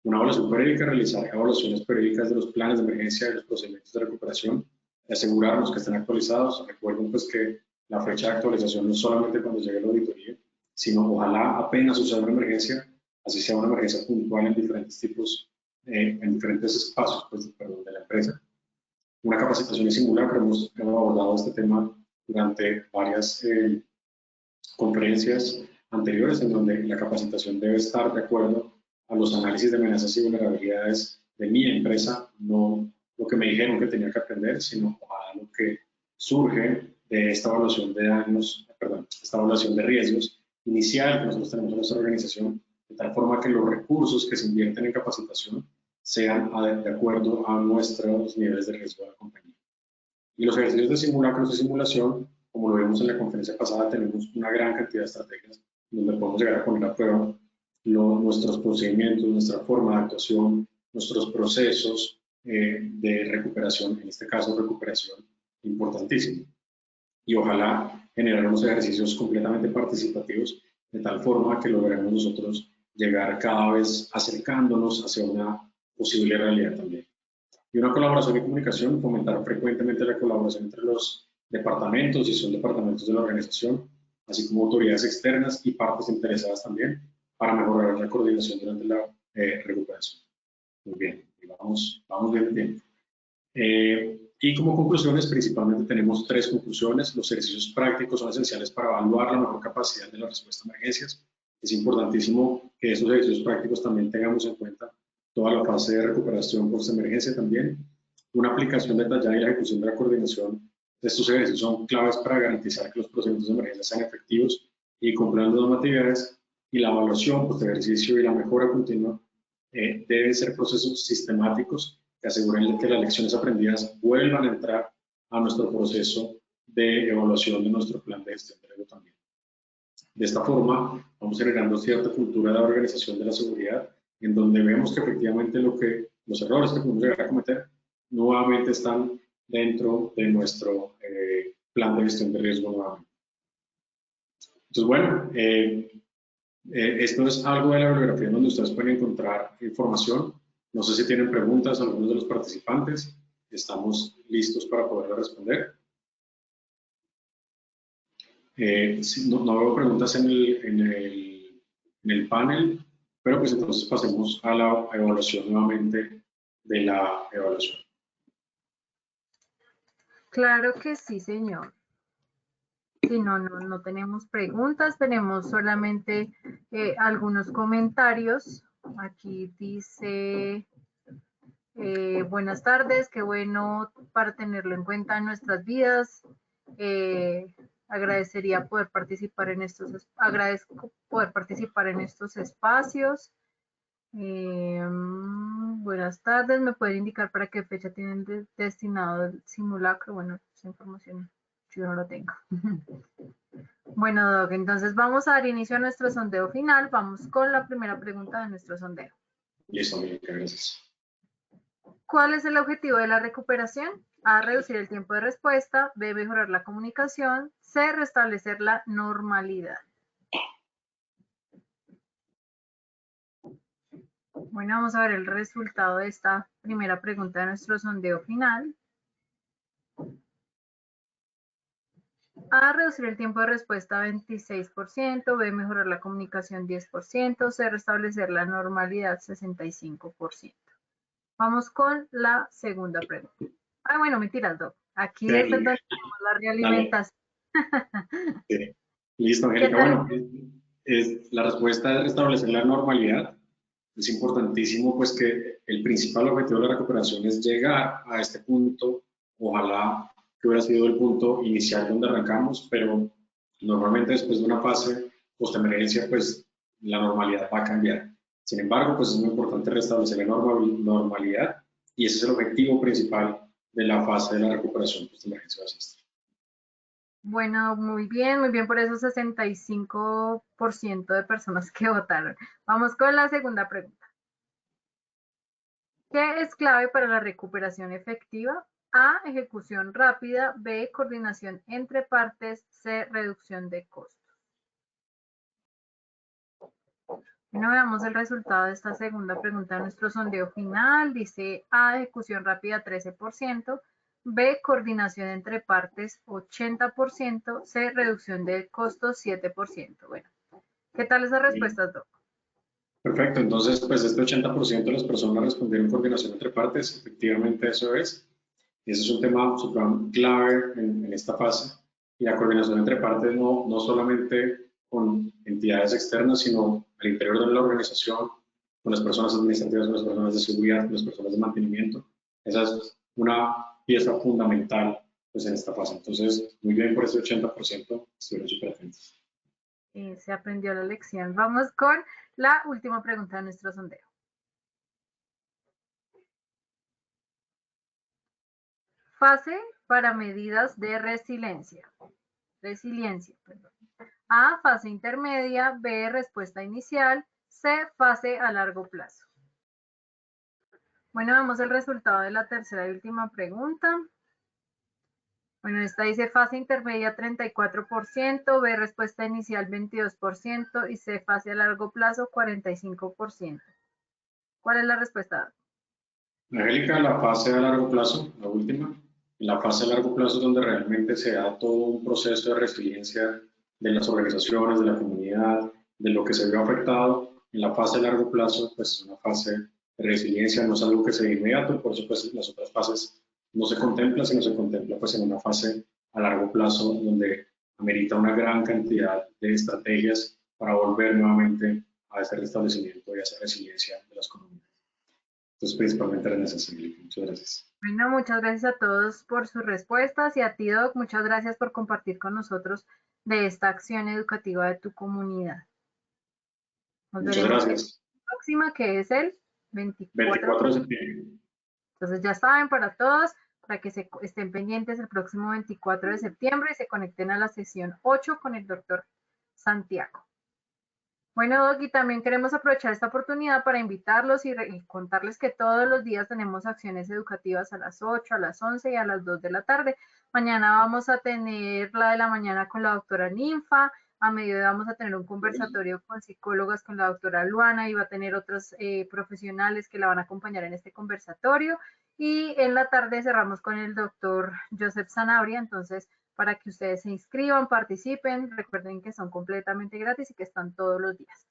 Speaker 3: Una evaluación periódica, realizar evaluaciones periódicas de los planes de emergencia y los procedimientos de recuperación, asegurarnos que estén actualizados. Recuerden pues que la fecha de actualización no es solamente cuando llegue la auditoría, sino ojalá apenas suceda una emergencia, así sea una emergencia puntual en diferentes tipos, en diferentes espacios pues, de la empresa. Una capacitación en simulacro, hemos abordado este tema durante varias conferencias anteriores, en donde la capacitación debe estar de acuerdo a los análisis de amenazas y vulnerabilidades de mi empresa, no lo que me dijeron que tenía que aprender, sino a lo que surge de esta evaluación de daños, esta evaluación de riesgos inicial que nosotros tenemos en nuestra organización, de tal forma que los recursos que se invierten en capacitación sean de acuerdo a nuestros niveles de riesgo de la compañía. Y los ejercicios de simulacros y simulación, como lo vimos en la conferencia pasada, tenemos una gran cantidad de estrategias donde podemos llegar a poner a prueba nuestros procedimientos, nuestra forma de actuación, nuestros procesos de recuperación, en este caso recuperación, importantísimo. Y ojalá generar unos ejercicios completamente participativos, de tal forma que logremos nosotros llegar cada vez acercándonos hacia una posible realidad también. Y una colaboración y comunicación, fomentar frecuentemente la colaboración entre los departamentos, si son departamentos de la organización, así como autoridades externas y partes interesadas también, para mejorar la coordinación durante la recuperación. Muy bien, vamos bien de tiempo. Y como conclusiones, principalmente tenemos 3 conclusiones. Los ejercicios prácticos son esenciales para evaluar la mejor capacidad de la respuesta a emergencias. Es importantísimo que esos ejercicios prácticos también tengamos en cuenta toda la fase de recuperación post-emergencia también. Una aplicación detallada y la ejecución de la coordinación de estos ejercicios son claves para garantizar que los procedimientos de emergencia sean efectivos y cumplan las normatividades, y la evaluación post-ejercicio y la mejora continua deben ser procesos sistemáticos que aseguren que las lecciones aprendidas vuelvan a entrar a nuestro proceso de evaluación de nuestro plan de gestión de riesgo también. De esta forma, vamos generando cierta cultura de organización de la seguridad, en donde vemos que efectivamente los errores que podemos llegar a cometer nuevamente están dentro de nuestro plan de gestión de riesgo nuevamente. Entonces, bueno, esto es algo de la bibliografía donde ustedes pueden encontrar información. No sé si tienen preguntas algunos de los participantes. Estamos listos para poder responder. No veo preguntas en el panel, pero pues entonces pasemos a la evaluación nuevamente de la evaluación.
Speaker 2: Claro que sí, señor. Si no tenemos preguntas, tenemos solamente algunos comentarios. Aquí dice, buenas tardes, qué bueno para tenerlo en cuenta en nuestras vidas. Agradezco poder participar en estos espacios. Buenas tardes, ¿me pueden indicar para qué fecha tienen destinado el simulacro? Bueno, esa información yo no lo tengo. Bueno, Doc, entonces vamos a dar inicio a nuestro sondeo final. Vamos con la primera pregunta de nuestro sondeo.
Speaker 3: Listo, gracias.
Speaker 2: ¿Cuál es el objetivo de la recuperación? A, reducir el tiempo de respuesta. B, mejorar la comunicación. C, restablecer la normalidad. Bueno, vamos a ver el resultado de esta primera pregunta de nuestro sondeo final. A, reducir el tiempo de respuesta 26%, B, mejorar la comunicación 10%, C, restablecer la normalidad 65%. Vamos con la segunda pregunta. Ah, bueno, mentiras, Doc. Aquí es donde tenemos la realimentación.
Speaker 3: Sí. Listo, Angélica. Bueno, la respuesta es restablecer la normalidad. Es importantísimo pues que el principal objetivo de la recuperación es llegar a este punto. Ojalá que hubiera sido el punto inicial donde arrancamos, pero normalmente después de una fase post-emergencia, pues la normalidad va a cambiar. Sin embargo, pues es muy importante restablecer la normalidad, y ese es el objetivo principal de la fase de la recuperación post-emergencia desastre.
Speaker 2: Bueno, muy bien por esos 65% de personas que votaron. Vamos con la segunda pregunta. ¿Qué es clave para la recuperación efectiva? A, ejecución rápida. B, coordinación entre partes. C, reducción de costos. Bueno, veamos el resultado de esta segunda pregunta de nuestro sondeo final. Dice A, ejecución rápida 13%. B, coordinación entre partes 80%. C, reducción de costos 7%. Bueno, ¿qué tal esas respuestas, Doc?
Speaker 3: Perfecto, entonces pues este 80% de las personas respondieron coordinación entre partes. Efectivamente eso es. Y ese es un tema súper clave en esta fase. Y la coordinación entre partes no solamente con entidades externas, sino al interior de la organización, con las personas administrativas, con las personas de seguridad, con las personas de mantenimiento. Esa es una pieza fundamental pues, en esta fase. Entonces, muy bien por ese 80%, estuvieron súper atentos.
Speaker 2: Se aprendió la lección. Vamos con la última pregunta de nuestro sondeo. Fase para medidas de resiliencia. A, fase intermedia. B, respuesta inicial. C, fase a largo plazo. Bueno, vemos el resultado de la tercera y última pregunta. Bueno, esta dice fase intermedia 34%, B, respuesta inicial 22% y C, fase a largo plazo 45%. ¿Cuál es la respuesta?
Speaker 3: Angélica, la fase a largo plazo, la última. La fase a largo plazo es donde realmente se da todo un proceso de resiliencia de las organizaciones, de la comunidad, de lo que se vio afectado. En la fase a largo plazo, pues es una fase de resiliencia, no es algo que se dé inmediato, por eso pues las otras fases no se contempla, sino se contempla pues en una fase a largo plazo donde amerita una gran cantidad de estrategias para volver nuevamente a ese restablecimiento y a esa resiliencia de las comunidades. Entonces, principalmente era necesario. Muchas gracias.
Speaker 2: Bueno, muchas gracias a todos por sus respuestas y a ti, Doc, muchas gracias por compartir con nosotros de esta acción educativa de tu comunidad. Nos
Speaker 3: Muchas
Speaker 2: veremos en
Speaker 3: gracias.
Speaker 2: la próxima, que es el
Speaker 3: 24 de septiembre.
Speaker 2: Entonces ya saben, para todos, para que estén pendientes el próximo 24 de septiembre y se conecten a la sesión 8 con el doctor Santiago. Bueno, Doc, y también queremos aprovechar esta oportunidad para invitarlos y contarles que todos los días tenemos acciones educativas a las 8, a las 11 y a las 2 de la tarde. Mañana vamos a tener la de la mañana con la doctora Ninfa, a mediodía vamos a tener un conversatorio con psicólogas con la doctora Luana y va a tener otros profesionales que la van a acompañar en este conversatorio. Y en la tarde cerramos con el doctor Joseph Sanabria, entonces para que ustedes se inscriban, participen, recuerden que son completamente gratis y que están todos los días.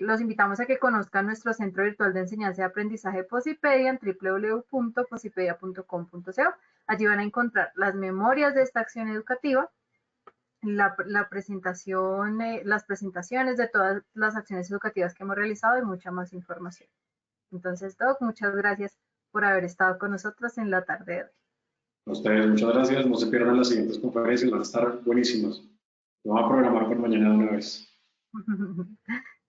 Speaker 2: Los invitamos a que conozcan nuestro Centro Virtual de Enseñanza y Aprendizaje Posipedia en www.posipedia.com.co. Allí van a encontrar las memorias de esta acción educativa, la presentación, las presentaciones de todas las acciones educativas que hemos realizado y mucha más información. Entonces, Doc, muchas gracias por haber estado con nosotros en la tarde de hoy.
Speaker 3: A ustedes, muchas gracias. No se pierdan las siguientes conferencias, van a estar buenísimas. Lo vamos a programar por mañana de una vez.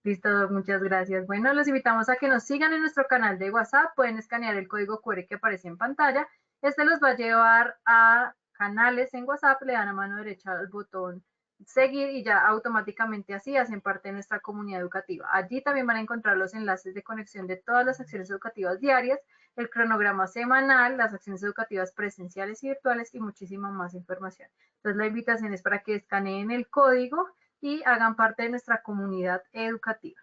Speaker 2: Listo, Doc, muchas gracias. Bueno, los invitamos a que nos sigan en nuestro canal de WhatsApp. Pueden escanear el código QR que aparece en pantalla. Este los va a llevar a canales en WhatsApp. Le dan a mano derecha al botón seguir y ya automáticamente así hacen parte de nuestra comunidad educativa. Allí también van a encontrar los enlaces de conexión de todas las acciones educativas diarias, el cronograma semanal, las acciones educativas presenciales y virtuales y muchísima más información. Entonces la invitación es para que escaneen el código y hagan parte de nuestra comunidad educativa.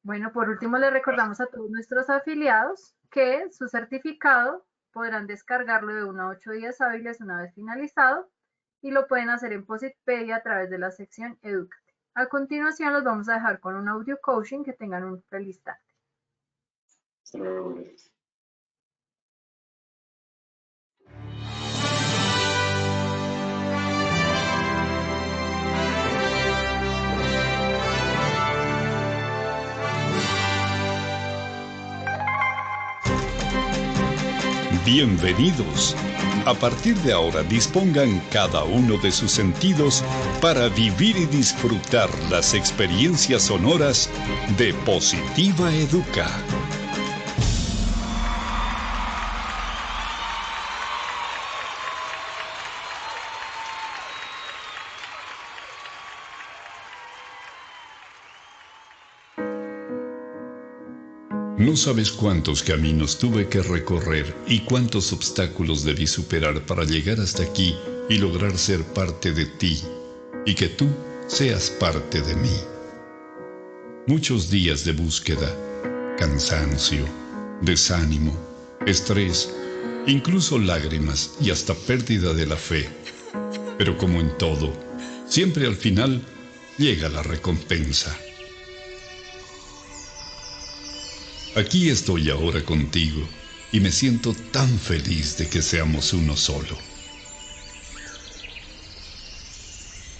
Speaker 2: Bueno, por último les recordamos a todos nuestros afiliados que su certificado podrán descargarlo de 1 a 8 días hábiles una vez finalizado y lo pueden hacer en Posipedia a través de la sección Edúcate. A continuación los vamos a dejar con un audio coaching. Que tengan un feliz tarde.
Speaker 3: Hasta luego.
Speaker 4: Bienvenidos. A partir de ahora dispongan cada uno de sus sentidos para vivir y disfrutar las experiencias sonoras de Positiva Educa. No sabes cuántos caminos tuve que recorrer y cuántos obstáculos debí superar para llegar hasta aquí y lograr ser parte de ti y que tú seas parte de mí. Muchos días de búsqueda, cansancio, desánimo, estrés, incluso lágrimas y hasta pérdida de la fe. Pero como en todo, siempre al final llega la recompensa. Aquí estoy ahora contigo y me siento tan feliz de que seamos uno solo.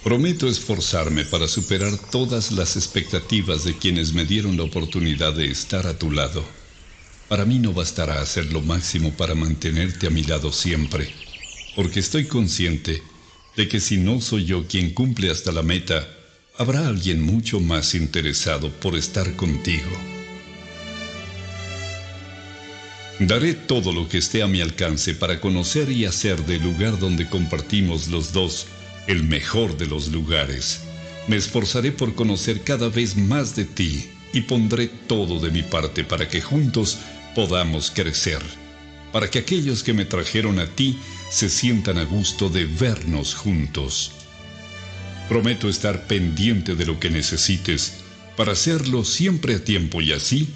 Speaker 4: Prometo esforzarme para superar todas las expectativas de quienes me dieron la oportunidad de estar a tu lado. Para mí no bastará hacer lo máximo para mantenerte a mi lado siempre, porque estoy consciente de que si no soy yo quien cumple hasta la meta, habrá alguien mucho más interesado por estar contigo. Daré todo lo que esté a mi alcance para conocer y hacer del lugar donde compartimos los dos el mejor de los lugares. Me esforzaré por conocer cada vez más de ti y pondré todo de mi parte para que juntos podamos crecer, para que aquellos que me trajeron a ti se sientan a gusto de vernos juntos. Prometo estar pendiente de lo que necesites para hacerlo siempre a tiempo y así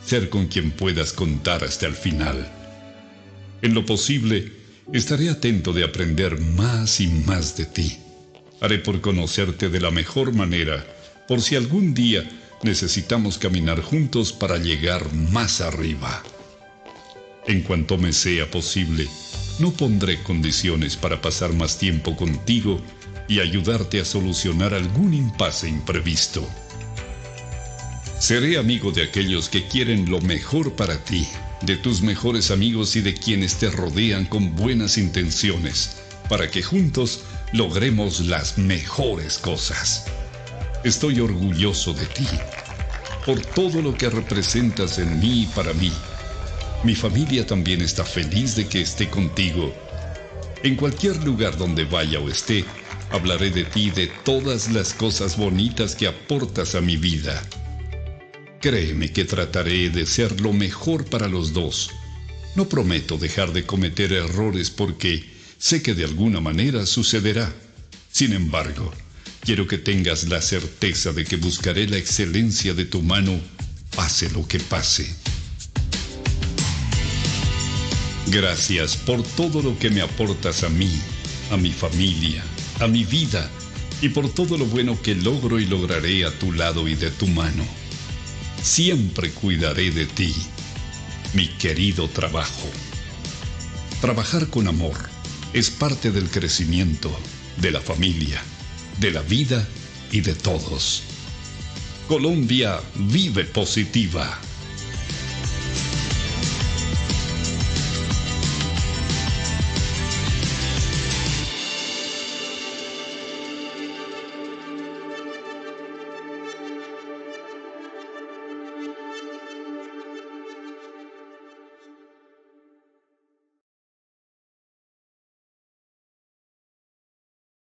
Speaker 4: ser con quien puedas contar hasta el final. En lo posible, estaré atento de aprender más y más de ti. Haré por conocerte de la mejor manera, por si algún día necesitamos caminar juntos para llegar más arriba. En cuanto me sea posible, no pondré condiciones para pasar más tiempo contigo y ayudarte a solucionar algún impasse imprevisto. Seré amigo de aquellos que quieren lo mejor para ti, de tus mejores amigos y de quienes te rodean con buenas intenciones, para que juntos logremos las mejores cosas. Estoy orgulloso de ti, por todo lo que representas en mí y para mí. Mi familia también está feliz de que esté contigo. En cualquier lugar donde vaya o esté, hablaré de ti y de todas las cosas bonitas que aportas a mi vida. Créeme que trataré de ser lo mejor para los dos. No prometo dejar de cometer errores porque sé que de alguna manera sucederá. Sin embargo, quiero que tengas la certeza de que buscaré la excelencia de tu mano, pase lo que pase. Gracias por todo lo que me aportas a mí, a mi familia, a mi vida y por todo lo bueno que logro y lograré a tu lado y de tu mano. Siempre cuidaré de ti, mi querido trabajo. Trabajar con amor es parte del crecimiento, de la familia, de la vida y de todos. Colombia vive positiva.